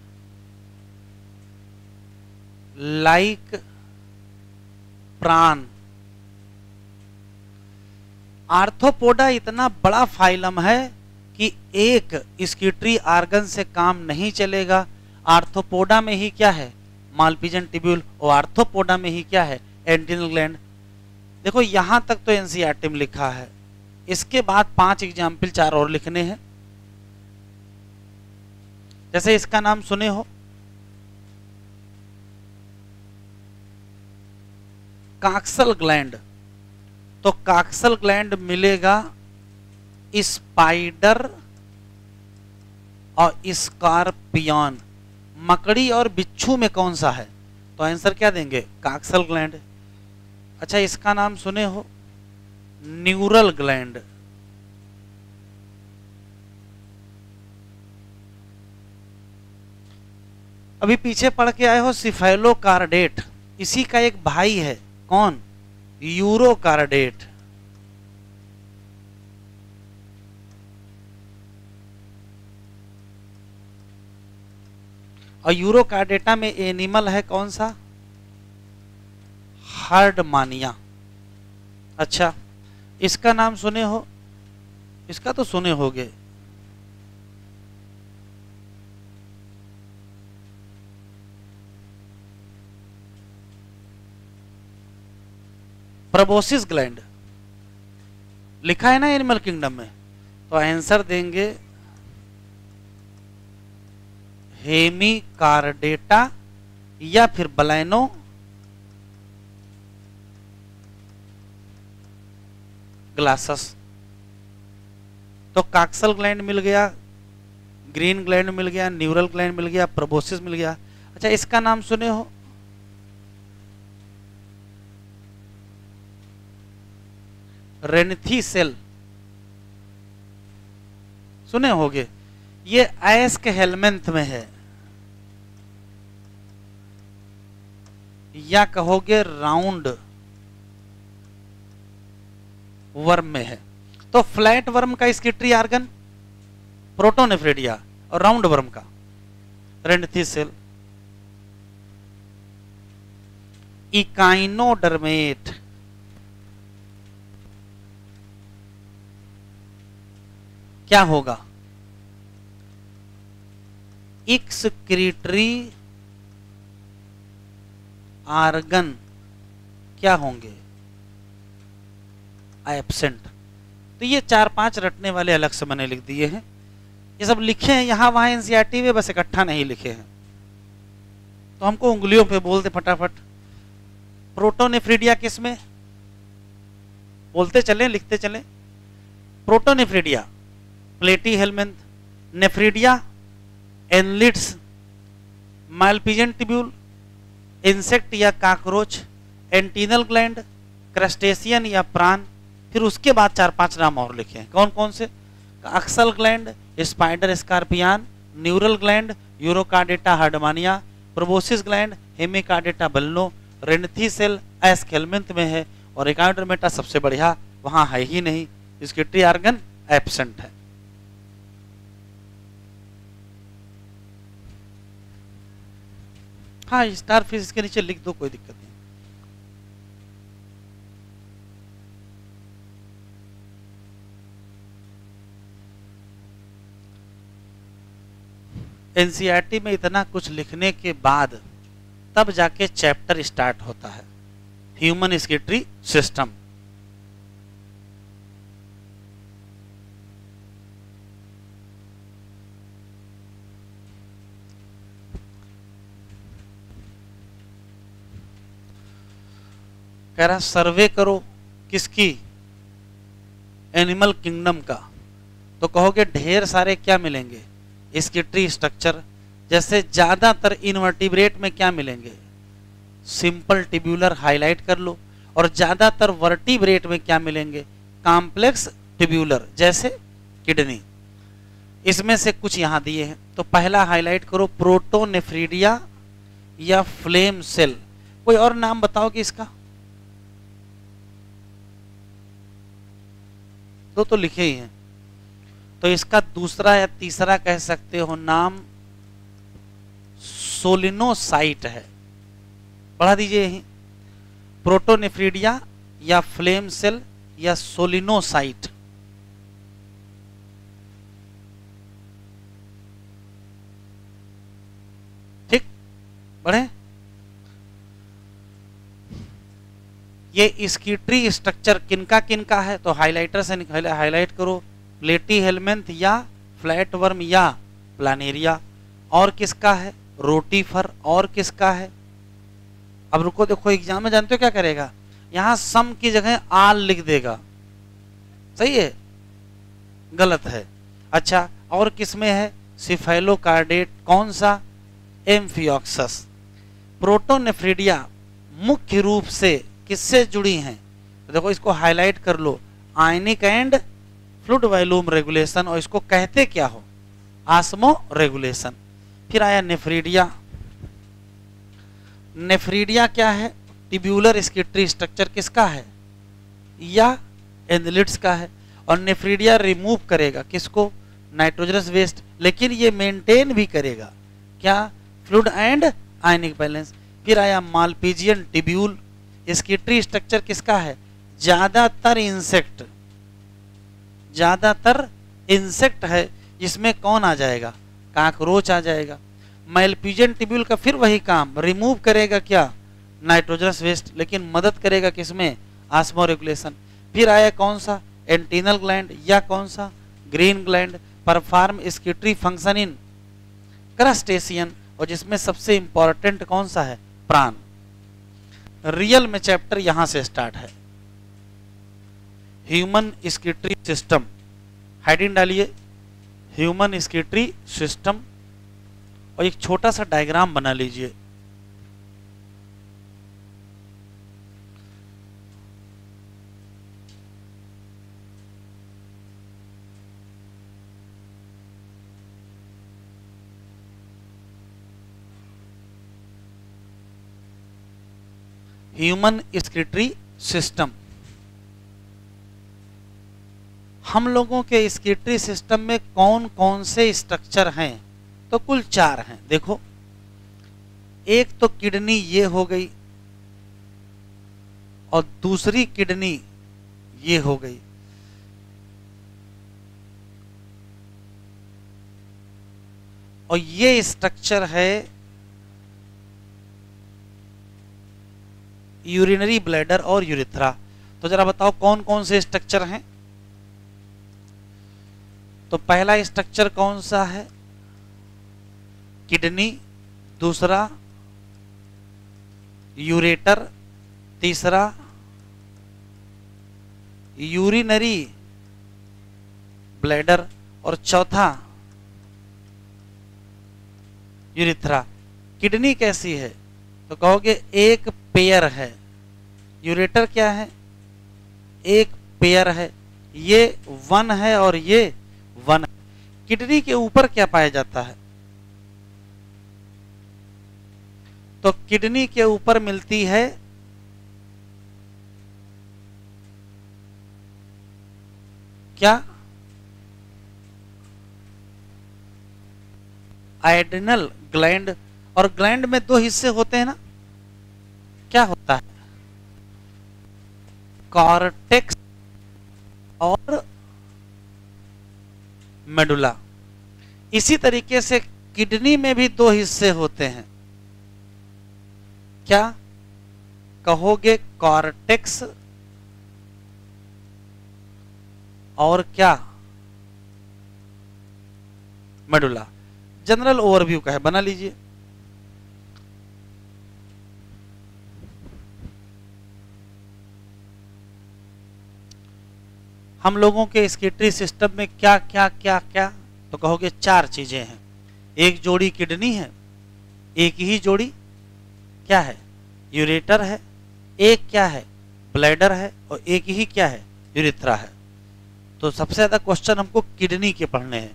लाइक प्राण। आर्थ्रोपोडा इतना बड़ा फाइलम है कि एक स्किटरी आर्गन से काम नहीं चलेगा। आर्थ्रोपोडा में ही क्या है, मालपीजियन ट्यूब्यूल, और आर्थ्रोपोडा में ही क्या है, एंटीनल ग्लैंड। देखो यहां तक तो एनसीईआरटी में लिखा है, इसके बाद 5 एग्जाम्पल 4 और लिखने हैं। जैसे इसका नाम सुने हो, काक्सल ग्लैंड, तो काक्सल ग्लैंड मिलेगा स्पाइडर और स्कॉर्पियन। मकड़ी और बिच्छू में कौन सा है, तो आंसर क्या देंगे, काक्सल ग्लैंड। अच्छा इसका नाम सुने हो, न्यूरल ग्लैंड। अभी पीछे पढ़ के आए हो सिफेलोकार्डेट, इसी का एक भाई है, कौन, यूरोकार्डेट। और यूरोकार्डेटा में एनिमल है कौन सा, हार्डमानिया। अच्छा इसका नाम सुने हो, इसका तो सुने होगे, प्रोबोसिस ग्लैंड लिखा है ना एनिमल किंगडम में, तो आंसर देंगे हेमिकार्डेटा या फिर बलैनो ग्लासस। तो काक्सल ग्लैंड मिल गया, ग्रीन ग्लैंड मिल गया, न्यूरल ग्लैंड मिल गया, प्रोबोसिस मिल गया। अच्छा इसका नाम सुने हो, रेनिथी सेल, सुने होगे, ये एस्क हेलमेंथ में है, या कहोगे राउंड वर्म में है। तो फ्लैट वर्म का स्किटरी आर्गन प्रोटोनेफ्रिडिया, और राउंड वर्म का रेनिथी सेल। इकाइनोडर्मेट, क्या होगा, एक्सक्रीटरी आर्गन क्या होंगे, एब्सेंट। तो ये 4-5 रटने वाले अलग से मैंने लिख दिए हैं, ये सब लिखे हैं यहाँ वहां एनसीईआरटी में, बस इकट्ठा नहीं लिखे हैं, तो हमको उंगलियों पे बोलते फटाफट। प्रोटोनेफ्रिडिया किसमें, बोलते चलें लिखते चलें, protonephridia platyhelminth, nephridia annelids, Malpighian tubule, insect या कॉकरोच, एंटीनल ग्लैंड, क्रस्टेशियन या प्राण। फिर उसके बाद 4-5 नाम और लिखे हैं, कौन कौन से, coxal gland, spider scorpion, neural gland, urochordata Herdmania, proboscis gland, hemichordata बल्नो, रेनिथी सेल एस्क हेलमेंथ में है, और इकाइनोडर्मेटा सबसे बढ़िया वहां है ही नहीं, स्किटरी आर्गन एब्सेंट है। हाँ स्टार फिश इसके नीचे लिख दो, कोई दिक्कत नहीं। एनसीईआरटी में इतना कुछ लिखने के बाद तब जाके चैप्टर स्टार्ट होता है, ह्यूमन स्किटरी सिस्टम। कह रहा सर्वे करो किसकी, एनिमल किंगडम का। तो कहोगे ढेर सारे क्या मिलेंगे, इसकी ट्री स्ट्रक्चर। जैसे ज्यादातर इनवर्टिब्रेट में क्या मिलेंगे, सिंपल ट्यूब्यूलर, हाईलाइट कर लो। और ज्यादातर वर्टिब्रेट में क्या मिलेंगे, कॉम्प्लेक्स ट्यूब्यूलर, जैसे किडनी। इसमें से कुछ यहां दिए हैं, तो पहला हाईलाइट करो, प्रोटोनेफ्रीडिया या फ्लेम सेल। कोई और नाम बताओगे इसका, दो तो लिखे ही हैं, तो इसका दूसरा या तीसरा कह सकते हो नाम सोलिनोसाइट है। पढ़ा दीजिए यही, प्रोटोनेफ्रीडिया या फ्लेम सेल या सोलिनोसाइट। ठीक, बढ़े। ये इसकी ट्री स्ट्रक्चर किनका किनका है, तो हाइलाइटर से हाईलाइट करो, प्लेटी हेलमेंथ या फ्लैट वर्म या प्लानेरिया। और किसका है, रोटीफर। और किसका है, अब रुको देखो, एग्जाम में जानते हो क्या करेगा, यहां सम की जगह आल लिख देगा, सही है, गलत है। अच्छा, और किसमें है, सिफेलोकार्डेट, कौन सा, एम्फियोक्सस। प्रोटोनेफ्रीडिया मुख्य रूप से किससे जुड़ी हैं, तो देखो इसको हाईलाइट कर लो, आयनिक एंड फ्लूइड वॉल्यूम रेगुलेशन, और इसको कहते क्या हो, आस्मो रेगुलेशन। फिर आया नेफ्रीडिया। नेफ्रीडिया क्या है, ट्यूब्यूलर, इसकी ट्री स्ट्रक्चर किसका है, या एंथेलिड्स का है। और नेफ्रीडिया रिमूव करेगा किसको, नाइट्रोजनस वेस्ट, लेकिन ये मेंटेन भी करेगा क्या, फ्लूइड एंड आयनिक बैलेंस। फिर आया मालपीजियन ट्यूब्यूल, इसकी ट्री स्ट्रक्चर किसका है, ज्यादातर इंसेक्ट है, जिसमें कौन आ जाएगा, काकरोच आ जाएगा। मालपीजियन ट्यूब्यूल का फिर वही काम, रिमूव करेगा क्या, नाइट्रोजनस वेस्ट, लेकिन मदद करेगा किसमें, आस्मो रेगुलेशन। फिर आया कौन सा, एंटीनल ग्लैंड या कौन सा, ग्रीन ग्लैंड, परफॉर्म इसकी ट्री फंक्शन इन क्रस्टेशियन, और जिसमें सबसे इंपॉर्टेंट कौन सा है, प्राण। रियल में चैप्टर यहां से स्टार्ट है, ह्यूमन स्किट्री सिस्टम, हेडिंग डालिए ह्यूमन स्किट्री सिस्टम, और एक छोटा सा डायग्राम बना लीजिए। ह्यूमन स्किट्री सिस्टम, हम लोगों के स्किट्री सिस्टम में कौन कौन से स्ट्रक्चर हैं, तो कुल 4 हैं। देखो, एक तो किडनी ये हो गई, और दूसरी किडनी ये हो गई, और ये स्ट्रक्चर है यूरिनरी ब्लैडर और यूरिथ्रा। तो जरा बताओ कौन कौन से स्ट्रक्चर हैं, तो पहला स्ट्रक्चर कौन सा है, किडनी, दूसरा यूरेटर, तीसरा यूरिनरी ब्लैडर, और चौथा यूरिथ्रा। किडनी कैसी है, तो कहोगे एक पेयर है, यूरेटर क्या है, एक पेयर है, ये 1 है और ये 1 है। किडनी के ऊपर क्या पाया जाता है, तो किडनी के ऊपर मिलती है क्या, एड्रिनल ग्लैंड। और ग्लैंड में 2 हिस्से होते हैं ना, क्या होता है, कॉर्टेक्स और मेडुला। इसी तरीके से किडनी में भी 2 हिस्से होते हैं, क्या कहोगे, कॉर्टेक्स और क्या, मेडुला। जनरल ओवरव्यू का है, बना लीजिए। हम लोगों के स्केटरी सिस्टम में क्या क्या क्या क्या, तो कहोगे 4 चीजें हैं। एक जोड़ी किडनी है, एक ही जोड़ी क्या है, यूरेटर है, एक क्या है, ब्लैडर है, और एक ही क्या है, यूरेथ्रा है। तो सबसे ज्यादा क्वेश्चन हमको किडनी के पढ़ने हैं।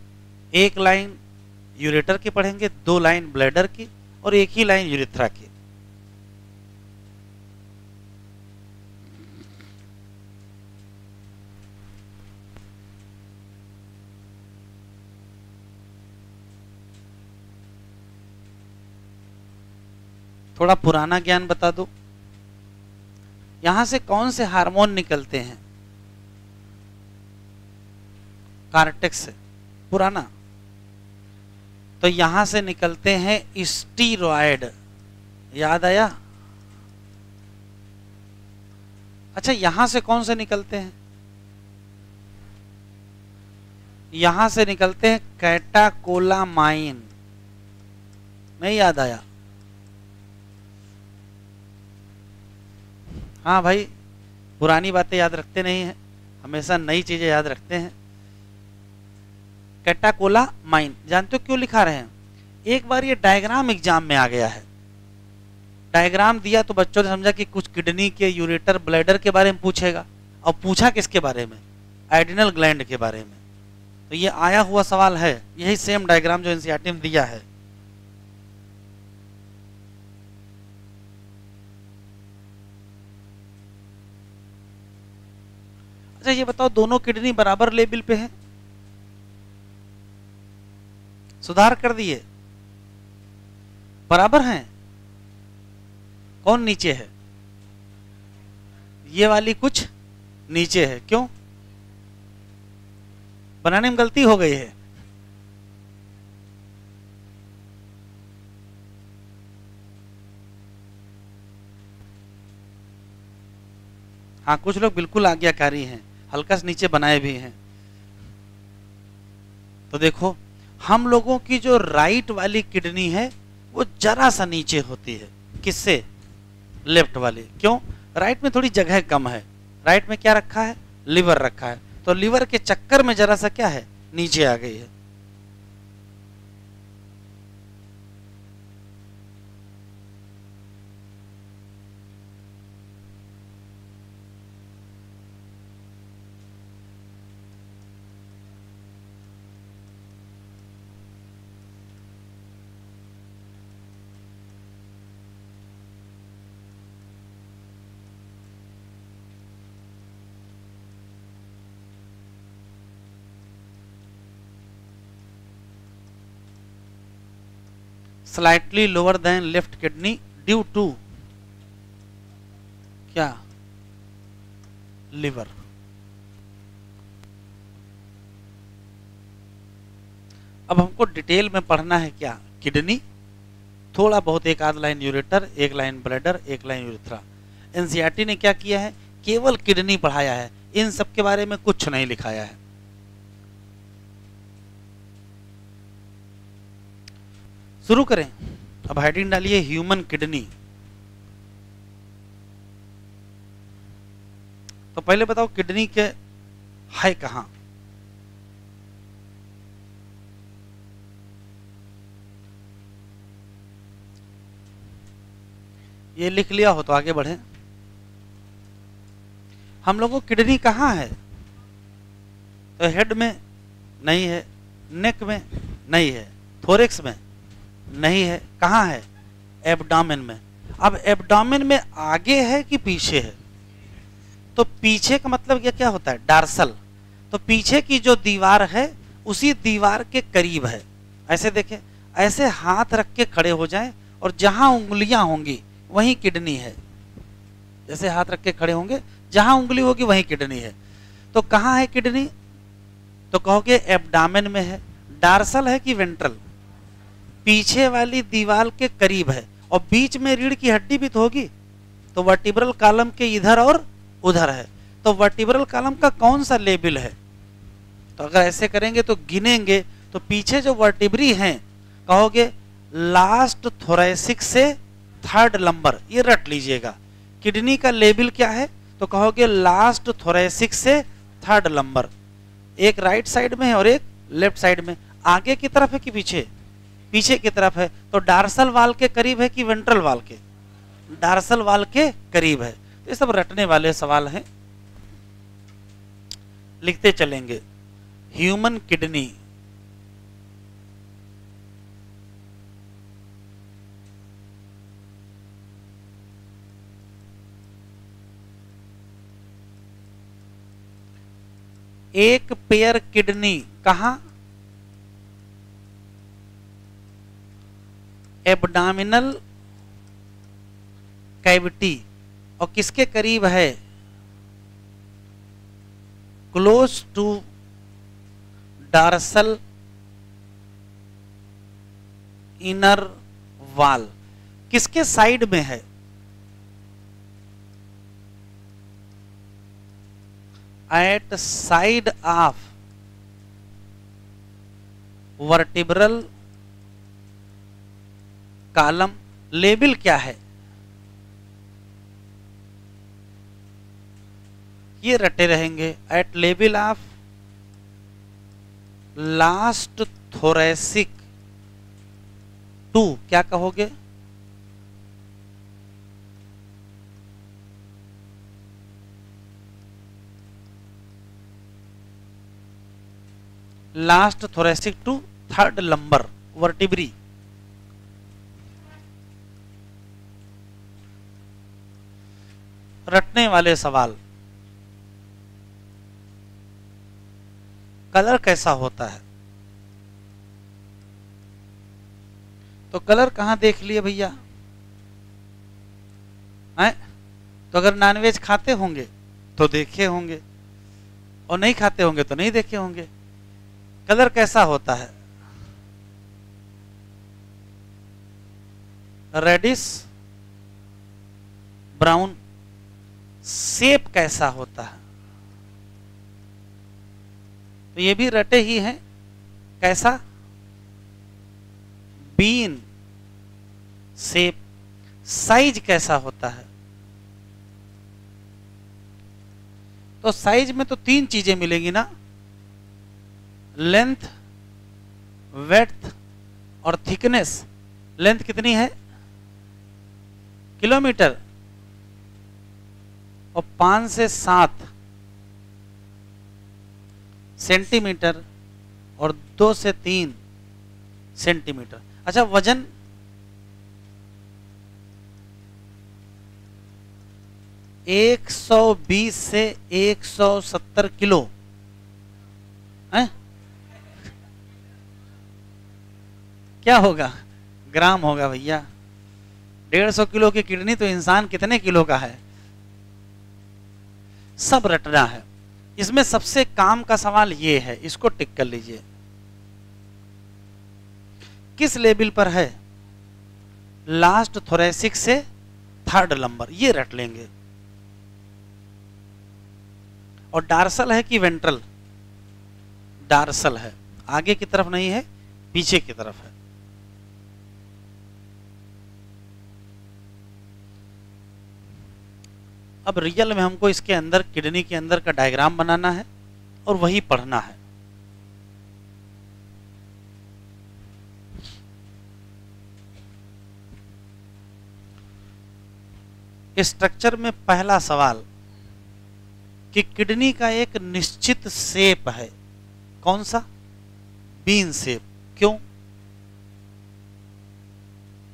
एक लाइन यूरेटर की पढ़ेंगे, 2 लाइन ब्लैडर की, और एक ही लाइन यूरेथ्रा की। थोड़ा पुराना ज्ञान बता दो, यहां से कौन से हार्मोन निकलते हैं? कार्टेक्स से, पुराना। तो यहां से निकलते हैं स्टीरॉयड, याद आया? अच्छा, यहां से कौन से निकलते हैं? यहां से निकलते हैं कैटाकोलामाइन, नहीं याद आया? हाँ भाई, पुरानी बातें याद रखते नहीं हैं, हमेशा नई चीजें याद रखते हैं। कैटाकोलामाइन जानते हो क्यों लिखा रहे हैं? एक बार ये डायग्राम एग्जाम में आ गया है। डायग्राम दिया तो बच्चों ने समझा कि कुछ किडनी के, यूरेटर, ब्लैडर के बारे में पूछेगा, और पूछा किसके बारे में? एड्रिनल ग्लैंड के बारे में। तो ये आया हुआ सवाल है, यही सेम डायग्राम जो एनसीईआरटी में दिया है। अच्छा ये बताओ, दोनों किडनी बराबर लेवल पे है? सुधार कर दिए, बराबर हैं? कौन नीचे है? ये वाली कुछ नीचे है, क्यों? बनाने में गलती हो गई है। हाँ, कुछ लोग बिल्कुल आज्ञाकारी हैं, हल्का से नीचे बनाए भी हैं। तो देखो, हम लोगों की जो राइट वाली किडनी है वो जरा सा नीचे होती है, किससे? लेफ्ट वाली। क्यों? राइट में थोड़ी जगह कम है। राइट में क्या रखा है? लिवर रखा है, तो लिवर के चक्कर में जरा सा क्या है, नीचे आ गई है। Slightly lower than left kidney due to क्या? लिवर। अब हमको डिटेल में पढ़ना है क्या? किडनी, थोड़ा बहुत एक आध लाइन यूरेटर, एक लाइन ब्लैडर, एक लाइन यूरेथ्रा। एनसीईआरटी ने क्या किया है? केवल किडनी पढ़ाया है, इन सब के बारे में कुछ नहीं लिखाया है। शुरू करें। अब हेडिंग डालिए ह्यूमन किडनी। तो पहले बताओ किडनी के है कहां? ये लिख लिया हो तो आगे बढ़े। हम लोगों को किडनी कहां है? तो हेड में नहीं है, नेक में नहीं है, थोरेक्स में नहीं है, कहां है? एब्डोमेन में। अब एब्डोमेन में आगे है कि पीछे है? तो पीछे का मतलब ये क्या होता है? डार्सल। तो पीछे की जो दीवार है उसी दीवार के करीब है। ऐसे देखें, ऐसे हाथ रख के खड़े हो जाएं और जहां उंगलियां होंगी वहीं किडनी है। जैसे हाथ रख के खड़े होंगे, जहां उंगली होगी वहीं किडनी है। तो कहां है किडनी? तो कहोगे एब्डोमेन में है। डार्सल है कि वेंट्रल? पीछे वाली दीवार के करीब है, और बीच में रीढ़ की हड्डी भी तो होगी। तो वर्टिब्रल कॉलम के इधर और उधर है। तो वर्टिब्रल कॉलम का कौन सा लेवल है? तो अगर ऐसे करेंगे तो गिनेंगे, तो पीछे जो वर्टिब्री हैं कहोगे लास्ट थोरैसिक से थर्ड लंबर, ये रट लीजिएगा। किडनी का लेवल क्या है? तो कहोगे लास्ट थोरैसिक से थर्ड लंबर, एक राइट साइड में है और एक लेफ्ट साइड में। आगे की तरफ है कि पीछे? पीछे की तरफ है। तो डार्सल वाल के करीब है कि वेंट्रल वाल के? डार्सल वाल के करीब है। तो ये सब रटने वाले सवाल हैं, लिखते चलेंगे। ह्यूमन किडनी, एक पेयर किडनी कहां? Abdominal cavity. और किसके करीब है? क्लोज टू डार्सल इनर वाल। किसके साइड में है? At side of vertebral column. Label क्या है? ये रटे रहेंगे। At level of last thoracic to, क्या कहोगे? Last thoracic to third lumbar vertebrae. रटने वाले सवाल। कलर कैसा होता है? तो कलर कहां देख लिए भैया? हैं? तो अगर नॉनवेज खाते होंगे तो देखे होंगे, और नहीं खाते होंगे तो नहीं देखे होंगे। कलर कैसा होता है? Reddish brown. शेप कैसा होता है? तो ये भी रटे ही हैं। कैसा? Bean shape. साइज कैसा होता है? तो साइज में तो तीन चीजें मिलेंगी ना, लेंथ, वेड्थ और थिकनेस। लेंथ कितनी है? किलोमीटर। और 5 से 7 सेंटीमीटर और 2 से 3 सेंटीमीटर। अच्छा, वजन? एक 120 से 170 किलो है? क्या होगा? ग्राम होगा भैया। 150 किलो की किडनी तो इंसान कितने किलो का है? सब रटना है। इसमें सबसे काम का सवाल ये है, इसको टिक कर लीजिए। किस लेवल पर है? लास्ट थोरेसिक से थर्ड लंबर, ये रट लेंगे। और डार्सल है कि वेंट्रल? डार्सल है, आगे की तरफ नहीं है, पीछे की तरफ है। अब रियल में हमको इसके अंदर, किडनी के अंदर का डायग्राम बनाना है और वही पढ़ना है। स्ट्रक्चर में पहला सवाल कि किडनी का एक निश्चित शेप है, कौन सा? Bean shape. क्यों?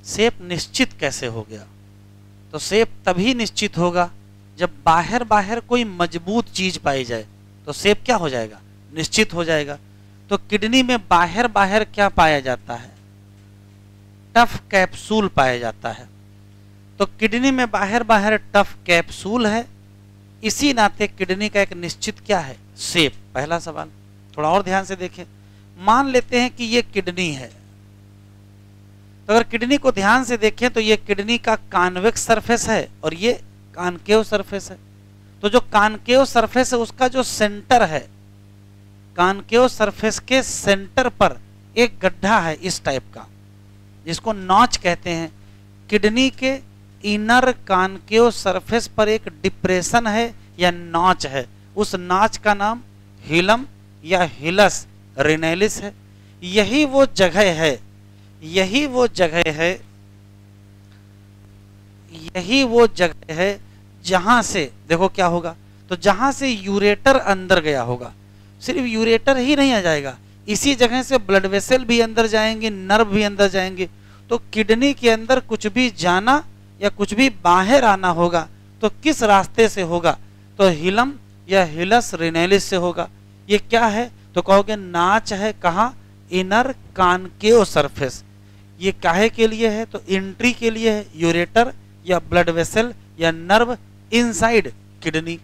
शेप निश्चित कैसे हो गया? तो शेप तभी निश्चित होगा जब बाहर बाहर कोई मजबूत चीज पाई जाए, तो शेप क्या हो जाएगा? निश्चित हो जाएगा। तो किडनी में बाहर बाहर क्या पाया जाता है? टफ कैप्सूल पाया जाता है। तो किडनी में बाहर बाहर टफ कैप्सूल है, इसी नाते किडनी का एक निश्चित क्या है? शेप। पहला सवाल थोड़ा और ध्यान से देखें। मान लेते हैं कि ये किडनी है, तो अगर किडनी को ध्यान से देखें तो ये किडनी का कॉन्वेक्स सरफेस है और ये कॉनकेव सरफेस है। तो जो कॉनकेव सरफेस है उसका जो सेंटर है, कॉनकेव सरफेस के सेंटर पर एक गड्ढा है इस टाइप का, जिसको नॉच कहते हैं। किडनी के इनर कॉनकेव सरफेस पर एक डिप्रेशन है या नॉच है, उस नाच का नाम हिलम या हिलस रेनेलिस है। यही वो जगह है, यही वो जगह है, यही वो जगह है जहां से देखो क्या होगा, तो जहां से यूरेटर अंदर गया होगा, सिर्फ यूरेटर ही नहीं आ जाएगा, इसी जगह से ब्लड वेसल भी अंदर जाएंगे, नर्व भी अंदर जाएंगे। तो किडनी के अंदर कुछ भी जाना या कुछ भी बाहर आना होगा तो किस रास्ते से होगा, तो हिलम या हिलस रेनेलिस से होगा। ये क्या है, तो कहोगे नाच है कहाँ, इनर कॉनकेव सरफेस। ये काहे के लिए है, तो एंट्री के लिए है, यूरेटर या ब्लड वेसल या नर्व इनसाइड किडनी।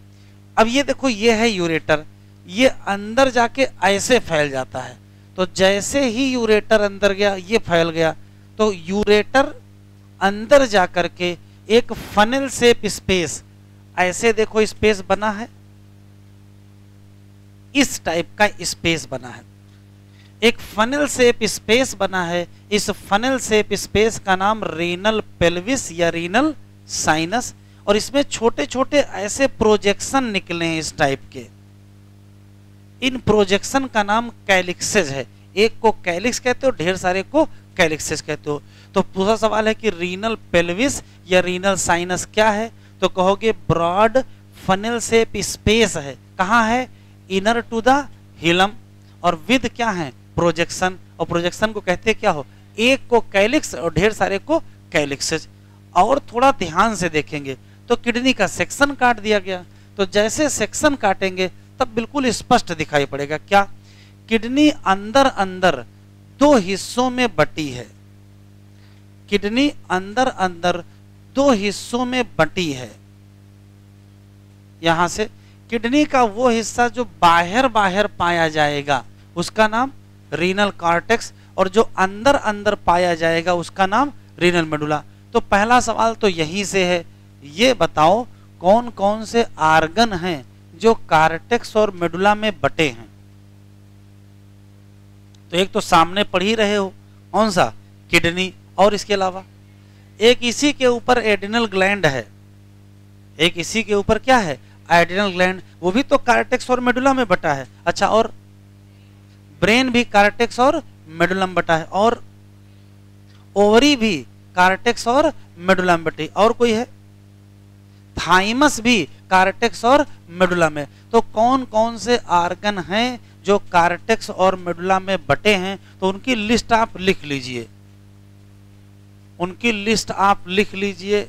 अब ये देखो ये है यूरेटर, ये अंदर जाके ऐसे फैल जाता है, तो जैसे ही यूरेटर अंदर गया ये फैल गया, तो यूरेटर अंदर जा करके एक फनल शेप स्पेस, ऐसे देखो स्पेस बना है, इस टाइप का स्पेस बना है, एक फनल शेप स्पेस बना है। इस फनल शेप स्पेस का नाम रीनल पेल्विस या रीनल साइनस, और इसमें छोटे छोटे ऐसे प्रोजेक्शन निकले हैं इस टाइप के। इन प्रोजेक्शन का नाम कैलिक्सेज है। एक को कैलिक्स कहते हो, ढेर सारे को कैलिक्सेज कहते हो। तो दूसरा सवाल है कि रीनल पेल्विस या रीनल साइनस क्या है, तो कहोगे ब्रॉड फनल शेप स्पेस है। कहाँ है, इनर टू द हिलम, और विद क्या है, प्रोजेक्शन। और प्रोजेक्शन को कहते हैं क्या हो, एक को कैलिक्स और ढेर सारे को कैलिक्सेज। और थोड़ा ध्यान से देखेंगे तो किडनी का सेक्शन काट दिया गया, तो जैसे सेक्शन काटेंगे तब बिल्कुल स्पष्ट दिखाई पड़ेगा क्या, किडनी अंदर अंदर दो हिस्सों में बटी है, किडनी अंदर अंदर दो हिस्सों में बटी है। यहां से किडनी का वो हिस्सा जो बाहर बाहर पाया जाएगा उसका नाम रीनल कॉर्टेक्स, और जो अंदर अंदर पाया जाएगा उसका नाम रीनल मेडुला। तो पहला सवाल तो यहीं से है, ये बताओ कौन कौन से आर्गन हैं जो कॉर्टेक्स और मेडुला में बटे हैं। तो एक तो सामने पढ़ ही रहे हो, कौन सा, किडनी, और इसके अलावा एक इसी के ऊपर एड्रिनल ग्लैंड है, एक इसी के ऊपर क्या है, एड्रिनल ग्लैंड, वो भी तो कॉर्टेक्स और मेडुला में बटा है। अच्छा, और ब्रेन भी कॉर्टेक्स और मेडुला में बटा है, और ओवरी भी कॉर्टेक्स और मेडुला में बटी, और कोई है, थाइमस भी कॉर्टेक्स और मेडुला में। तो कौन कौन से आर्गन हैं जो कॉर्टेक्स और मेडुला में बटे हैं, तो उनकी लिस्ट आप लिख लीजिए, उनकी लिस्ट आप लिख लीजिए।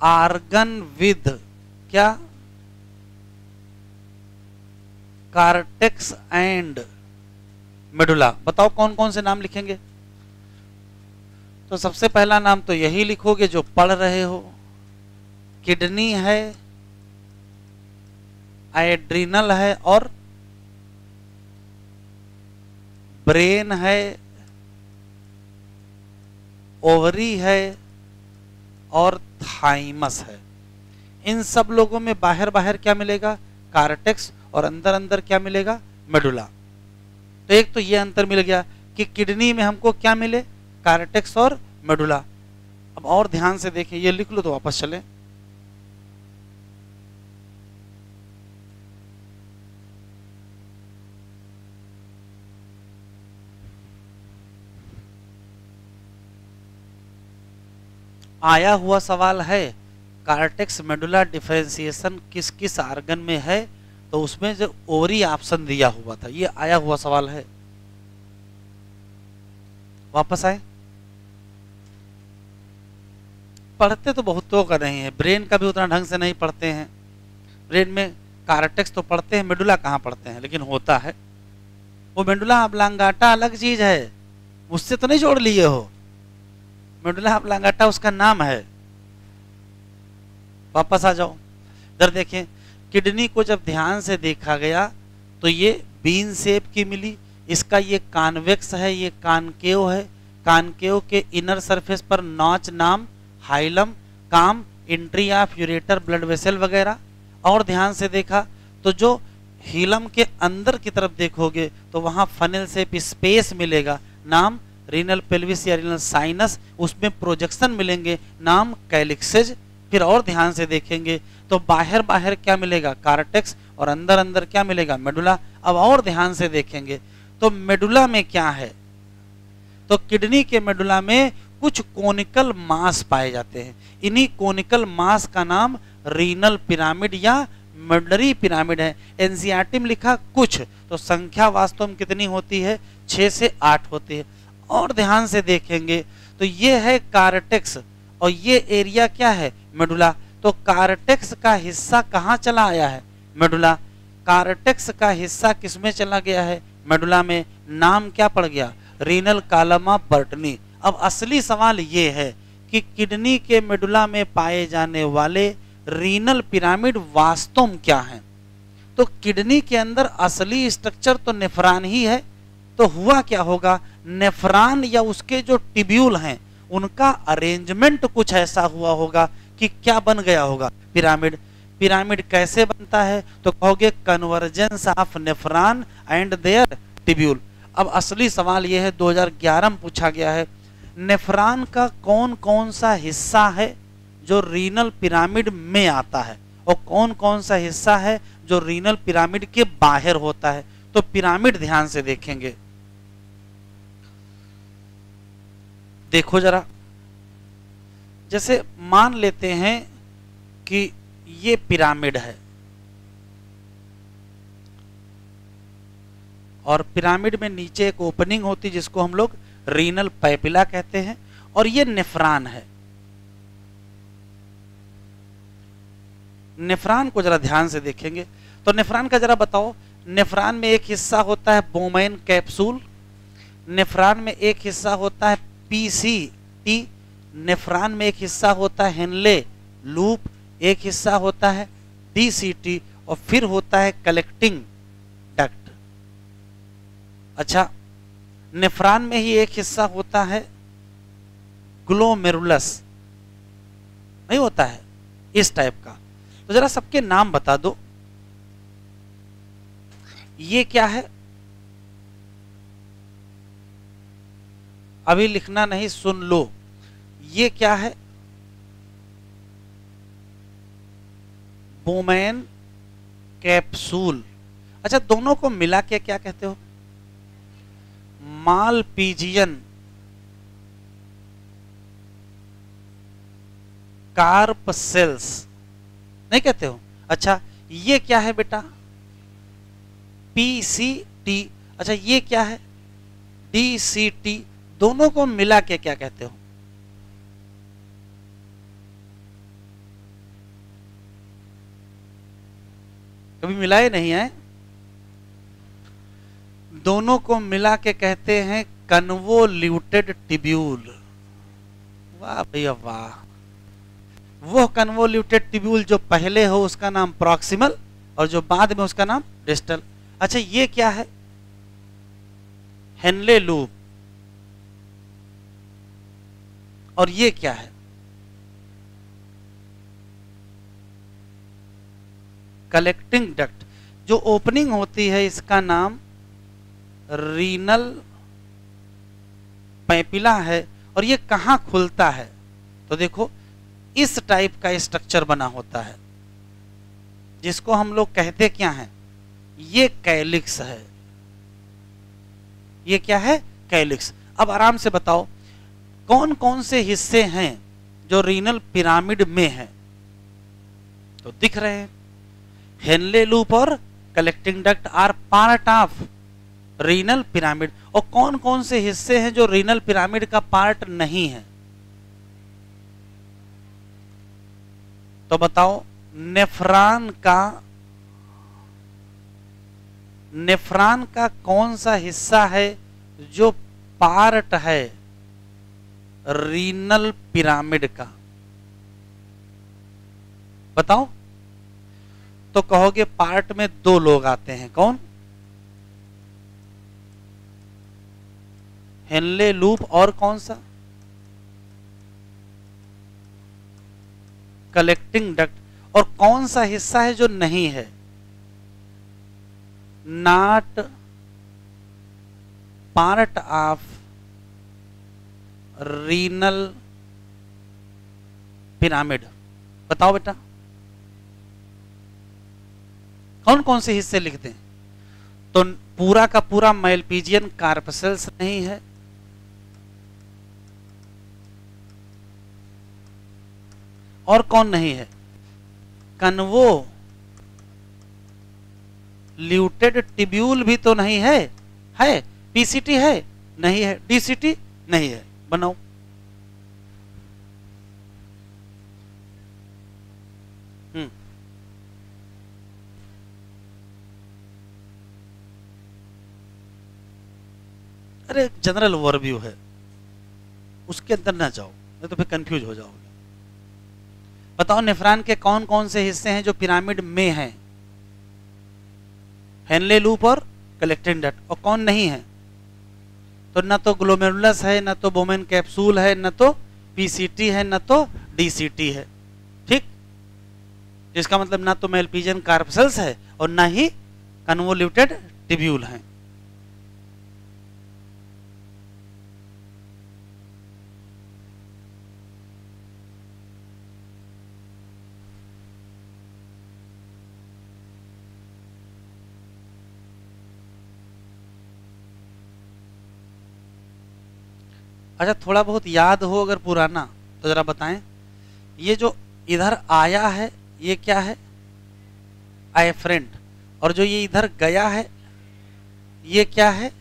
आर्गन विद क्या, कॉर्टेक्स एंड मेडुला, बताओ कौन कौन से नाम लिखेंगे। तो सबसे पहला नाम तो यही लिखोगे जो पढ़ रहे हो, किडनी है, एड्रिनल है, और ब्रेन है, ओवरी है, और थाइमस है। इन सब लोगों में बाहर बाहर क्या मिलेगा, कॉर्टेक्स, और अंदर अंदर क्या मिलेगा, मेडुला। तो एक तो ये अंतर मिल गया कि किडनी में हमको क्या मिले, कॉर्टेक्स और मेडुला। अब और ध्यान से देखें, ये लिख लो तो वापस चलें। आया हुआ सवाल है कॉर्टेक्स मेडुला डिफरेंशिएशन किस किस आर्गन में है, तो उसमें जो ओवरी ऑप्शन दिया हुआ था, ये आया हुआ सवाल है। वापस आए, पढ़ते तो बहुतों का नहीं है, ब्रेन का भी उतना ढंग से नहीं पढ़ते हैं। ब्रेन में कॉर्टेक्स तो पढ़ते हैं, मेडुला कहाँ पढ़ते हैं, लेकिन होता है। वो मेडुला ऑब्लांगाटा अलग चीज है, उससे तो नहीं जोड़ लिए हो, मेडुला ऑब्लांगाटा उसका नाम है। वापस आ जाओ, इधर देखें, किडनी को जब ध्यान से देखा गया तो ये बीन शेप की मिली, इसका ये कॉन्वेक्स है, ये कॉनकेव है, कॉनकेव के इनर सरफेस पर नॉच नाम हाइलम, काम, entry of ureter, blood vessel वगैरह। और ध्यान से देखा तो जो हीलम के अंदर की तरफ देखोगे तो वहां फनल शेप स्पेस मिलेगा, नाम रीनल पेल्विस या रीनल साइनस, उसमें प्रोजेक्शन मिलेंगे, नाम कैलिक्सेज। फिर और ध्यान से देखेंगे तो बाहर बाहर क्या मिलेगा, कार्टेक्स, और अंदर अंदर क्या मिलेगा, मेडुला। अब और ध्यान से देखेंगे तो मेडुला में क्या है, तो किडनी के मेडुला में कुछ कोनिकल मास पाए जाते हैं। इन्हीं कोनिकल मास का नाम रीनल पिरामिड या मेडुलरी पिरामिड है। एनसीईआरटी में लिखा कुछ, तो संख्या वास्तव में कितनी होती है, 6 से 8 होती है। और ध्यान से देखेंगे तो ये है कार्टेक्स और ये एरिया क्या है, मेडुला। तो कार्टेक्स का हिस्सा कहाँ चला आया है, मेडुला। कार्टेक्स का हिस्सा किसमें चला गया है, मेडुला में। नाम क्या पड़ गया, रीनल कॉलम ऑफ बर्टनी। अब असली सवाल ये है कि किडनी के मेडुला में पाए जाने वाले रीनल पिरामिड वास्तव में क्या हैं। तो किडनी के अंदर असली स्ट्रक्चर तो नेफ्रॉन ही है, तो हुआ क्या होगा, नेफ्रॉन या उसके जो टिब्यूल हैं उनका अरेंजमेंट कुछ ऐसा हुआ होगा कि क्या बन गया होगा, पिरामिड। पिरामिड कैसे बनता है, तो कहोगे convergence of nephron and their tubule. अब असली सवाल यह है, 2011 में पूछा गया है, नेफ्रॉन का कौन कौन सा हिस्सा है जो रीनल पिरामिड में आता है और कौन कौन सा हिस्सा है जो रीनल पिरामिड के बाहर होता है। तो पिरामिड ध्यान से देखेंगे, देखो जरा, जैसे मान लेते हैं कि ये पिरामिड है और पिरामिड में नीचे एक ओपनिंग होती जिसको हम लोग रीनल पैपिला कहते हैं, और ये नेफ्रॉन है। नेफ्रॉन को जरा ध्यान से देखेंगे तो नेफ्रॉन का जरा बताओ, नेफ्रॉन में एक हिस्सा होता है बोमेन कैप्सूल, नेफ्रॉन में एक हिस्सा होता है पीसीटी, नेफ्रॉन में एक हिस्सा होता है हेनले लूप, एक हिस्सा होता है डीसीटी, और फिर होता है कलेक्टिंग डक्ट। अच्छा, नेफ्रॉन में ही एक हिस्सा होता है ग्लोमेरुलस, नहीं होता है इस टाइप का। तो जरा सबके नाम बता दो, ये क्या है, अभी लिखना नहीं, सुन लो, ये क्या है, बोमेन कैप्सूल। अच्छा, दोनों को मिला के क्या कहते हो, मालपीजियन कार्प सेल्स, नहीं कहते हो। अच्छा, ये क्या है बेटा, पीसीटी। अच्छा, ये क्या है, डीसीटी। दोनों को मिला के क्या कहते हो, कभी मिलाए नहीं है, दोनों को मिला के कहते हैं कन्वोल्यूटेड टिब्यूल। वाह भैया वाह, वो कन्वोल्यूटेड टिब्यूल जो पहले हो उसका नाम प्रॉक्सिमल और जो बाद में उसका नाम डिस्टल। अच्छा, ये क्या है, हेनले लूप, और ये क्या है, कलेक्टिंग डक्ट। जो ओपनिंग होती है इसका नाम रीनल पैपिला है, और ये कहां खुलता है, तो देखो इस टाइप का स्ट्रक्चर बना होता है जिसको हम लोग कहते क्या हैं, ये कैलिक्स है। ये क्या है, कैलिक्स। अब आराम से बताओ कौन कौन से हिस्से हैं जो रीनल पिरामिड में हैं, तो दिख रहे हैं, हेनले लूप और collecting duct are part of renal pyramid. और कौन कौन से हिस्से हैं जो रीनल पिरामिड का पार्ट नहीं है, तो बताओ, नेफ्रॉन का कौन सा हिस्सा है जो पार्ट है रीनल पिरामिड का, बताओ। तो कहोगे पार्ट में दो लोग आते हैं, कौन, हेनले लूप और कौन सा, कलेक्टिंग डक्ट। और कौन सा हिस्सा है जो नहीं है, not part of renal pyramid. बताओ बेटा, कौन कौन से हिस्से लिखते हैं? तो पूरा का पूरा मैलपीजियन कार्पेसेल्स नहीं है, और कौन नहीं है? कन्वो ल्यूटेड टिब्यूल भी तो नहीं है, है? पीसीटी है? नहीं है। डीसीटी नहीं है। बनाओ। अरे जनरल ओवरव्यू है, उसके अंदर ना जाओ, नहीं तो फिर कंफ्यूज हो जाओगे। बताओ नेफ्रॉन के कौन कौन से हिस्से हैं जो पिरामिड में हैं? हेनले लूप और कलेक्टिंग डक्ट। और कौन नहीं है? तो ना तो ग्लोमेरुलस है, ना तो बोमेन कैप्सूल है, ना तो पीसीटी है, ना तो डीसीटी है। ठीक, जिसका मतलब ना तो मैलपीजियन कार्पेसेल्स है और ना ही कन्वोल्यूटेड टिब्यूल है। अच्छा, थोड़ा बहुत याद हो अगर पुराना तो जरा बताएं। ये जो इधर आया है ये क्या है? आएफ्रेंट। और जो ये इधर गया है ये क्या है?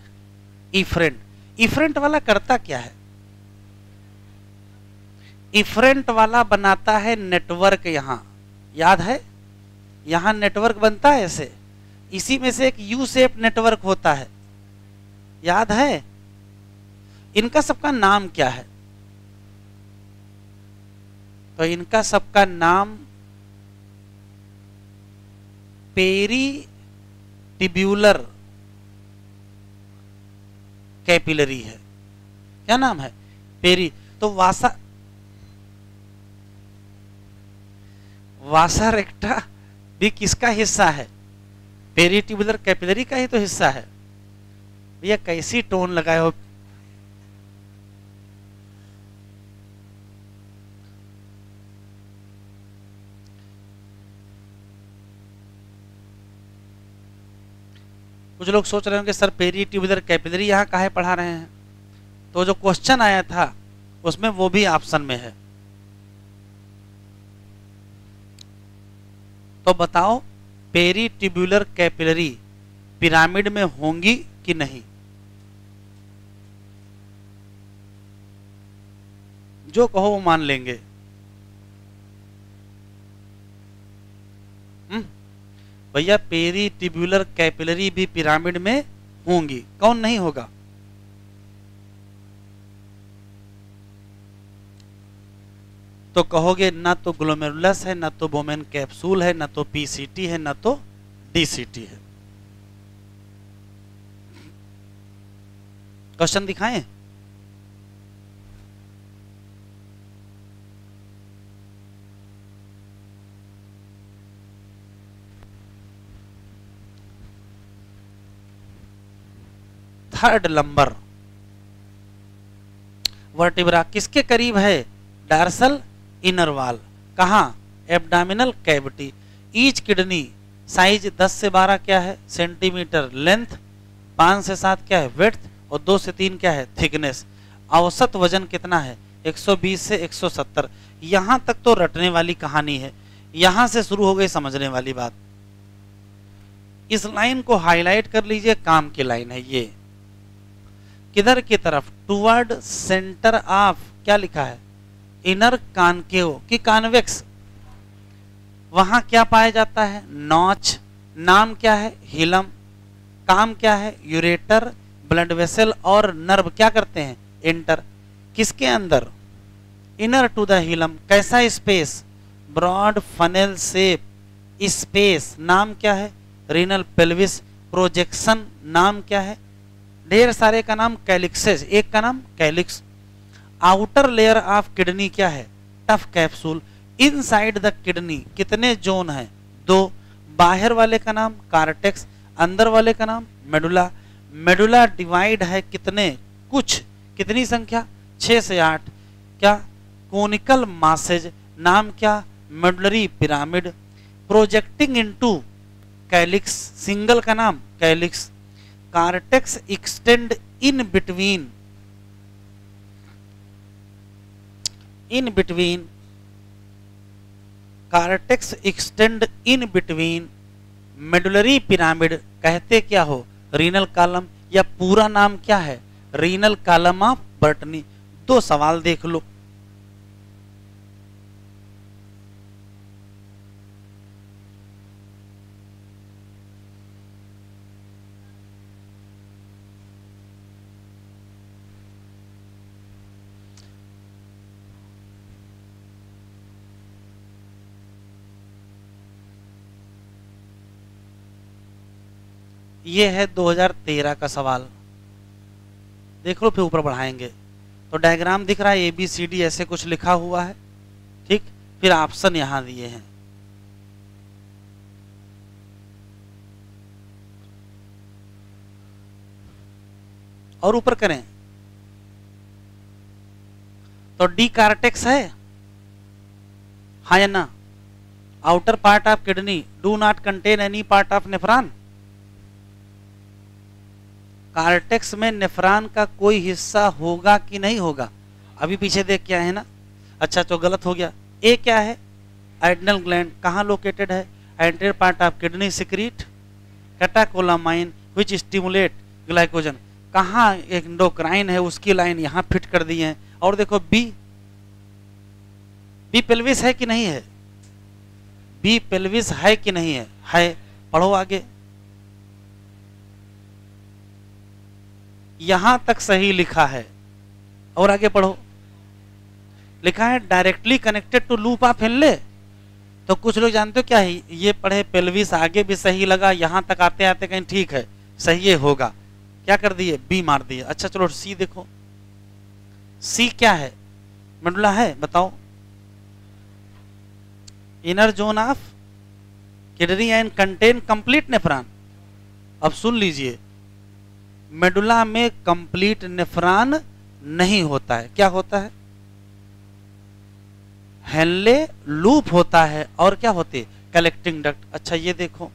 इफ्रेंट। इफ्रेंट वाला करता क्या है? इफ्रेंट वाला बनाता है नेटवर्क। यहां याद है, यहां नेटवर्क बनता है ऐसे, इसी में से एक यू शेप नेटवर्क होता है, याद है? इनका सबका नाम क्या है? तो इनका सबका नाम पेरी टिब्यूलर कैपिलरी है। क्या नाम है? पेरी। तो वासा रेक्टा भी किसका हिस्सा है? पेरी टिब्यूलर कैपिलरी का ही तो हिस्सा है। भैया कैसी टोन लगाए हो? कुछ लोग सोच रहे होंगे सर पेरी ट्यूबुलर कैपिलरी यहाँ काहे पढ़ा रहे हैं? तो जो क्वेश्चन आया था उसमें वो भी ऑप्शन में है। तो बताओ पेरी ट्यूबुलर कैपिलरी पिरामिड में होंगी कि नहीं? जो कहो वो मान लेंगे। भैया पेरी टिब्यूलर कैपिलरी भी पिरामिड में होंगी, कौन नहीं होगा? तो कहोगे ना तो ग्लोमेरुलस है, ना तो बोमेन कैप्सूल है, ना तो पीसीटी है, ना तो डीसीटी है। क्वेश्चन दिखाएं? थर्ड नंबर, वर्टिब्रा किसके करीब है? Dorsal inner wall. कहां? Abdominal cavity. Each kidney size 10 से 12 क्या है? सेंटीमीटर। लेंथ 5 से 7 क्या है? विड्थ। और 2 से 3 क्या है? थिकनेस। औसत वजन कितना है? 120 से 170। यहां तक तो रटने वाली कहानी है, यहां से शुरू हो गई समझने वाली बात। इस लाइन को हाईलाइट कर लीजिए, काम की लाइन है ये। किधर की तरफ? टुवर्ड सेंटर ऑफ, क्या लिखा है? इनर कॉनकेव की कॉन्वेक्स। वहां क्या पाया जाता है? नॉच। नाम क्या है? हिलम। काम क्या है? यूरेटर, ब्लड वेसल और नर्व क्या करते हैं? एंटर। किसके अंदर? Inner to the hilum. कैसा space? Broad funnel shape space. नाम क्या है? Renal pelvis. प्रोजेक्शन नाम क्या है? ढेर सारे का नाम कैलिक्सेस, एक का नाम calyx. Outer layer of kidney क्या है? Tough capsule. Inside the kidney कितने जोन है? 2। बाहर वाले का नाम कार्टेक्स, अंदर वाले का नाम मेडुला। मेडुला डिवाइड है कितने? कुछ। कितनी संख्या? 6 से 8। क्या? Conical masses. नाम क्या? Medullary pyramid, projecting into calyx, single का नाम calyx, cortex extend in between cortex extend in between medullary pyramid, कहते क्या हो, रीनल कॉलम, या पूरा नाम क्या है, रीनल कॉलम ऑफ बर्टनी। दो सवाल देख लो। ये है 2013 का सवाल, देख लो, फिर ऊपर बढ़ाएंगे तो डायग्राम दिख रहा है, ABCD ऐसे कुछ लिखा हुआ है, ठीक, फिर ऑप्शन यहां दिए हैं। और ऊपर करें तो डी कार्टेक्स है, हाँ या ना, outer part of kidney do not contain any part of nephron, cortex में नेफ्रॉन का कोई हिस्सा होगा कि नहीं होगा, अभी पीछे देख क्या है ना, अच्छा तो गलत हो गया। ए क्या है, एड्रिनल ग्लैंड, कहाँ लोकेटेड है, anterior part of kidney secrete catecholamine which stimulate glycogen, कहाँ एंडोक्राइन है, उसकी लाइन यहाँ फिट कर दी है। और देखो बी पेल्विस है कि नहीं है, बी पेल्विस है कि नहीं है, पढ़ो आगे, यहां तक सही लिखा है, और आगे पढ़ो, लिखा है directly connected to loop of Henle, तो कुछ लोग जानते हो क्या है, ये पढ़े पेल्विस, आगे भी सही लगा, यहां तक आते आते कहीं ठीक है, सही ये होगा, क्या कर दिए, बी मार दिए। अच्छा चलो सी देखो, सी क्या है, मेडुला है, बताओ, inner zone of kidney and contain complete nephron. अब सुन लीजिए, मेडुला में कंप्लीट नेफ्रॉन नहीं होता है, क्या होता है, हेनले लूप होता है, और क्या होते, कलेक्टिंग डक्ट। अच्छा ये देखो,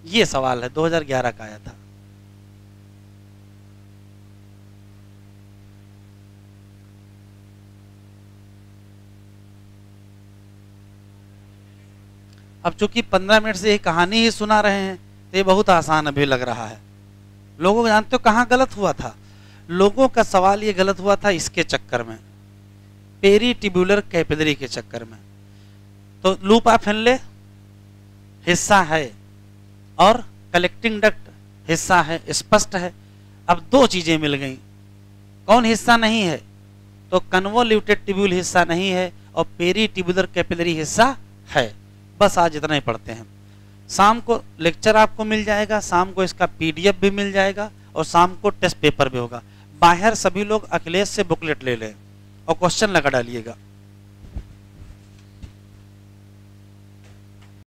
ये सवाल है 2011 का आया था। अब चूंकि 15 मिनट से ये कहानी ही सुना रहे हैं तो ये बहुत आसान अभी लग रहा है। लोगों को जानते हो कहाँ गलत हुआ था, लोगों का सवाल ये गलत हुआ था इसके चक्कर में, पेरीटिब्यूलर कैपिलरी के चक्कर में। तो लूप ऑफ हेनले हिस्सा है और कलेक्टिंग डक्ट हिस्सा है, स्पष्ट है। अब दो चीजें मिल गई, कौन हिस्सा नहीं है, तो कन्वोल्यूटेड टिब्यूल हिस्सा नहीं है और पेरीटिब्यूलर कैपिलरी हिस्सा है। बस आज इतना ही पढ़ते हैं, शाम को लेक्चर आपको मिल जाएगा, शाम को इसका PDF भी मिल जाएगा और शाम को टेस्ट पेपर भी होगा। बाहर सभी लोग अखिलेश से बुकलेट ले लें और क्वेश्चन लगा डालिएगा।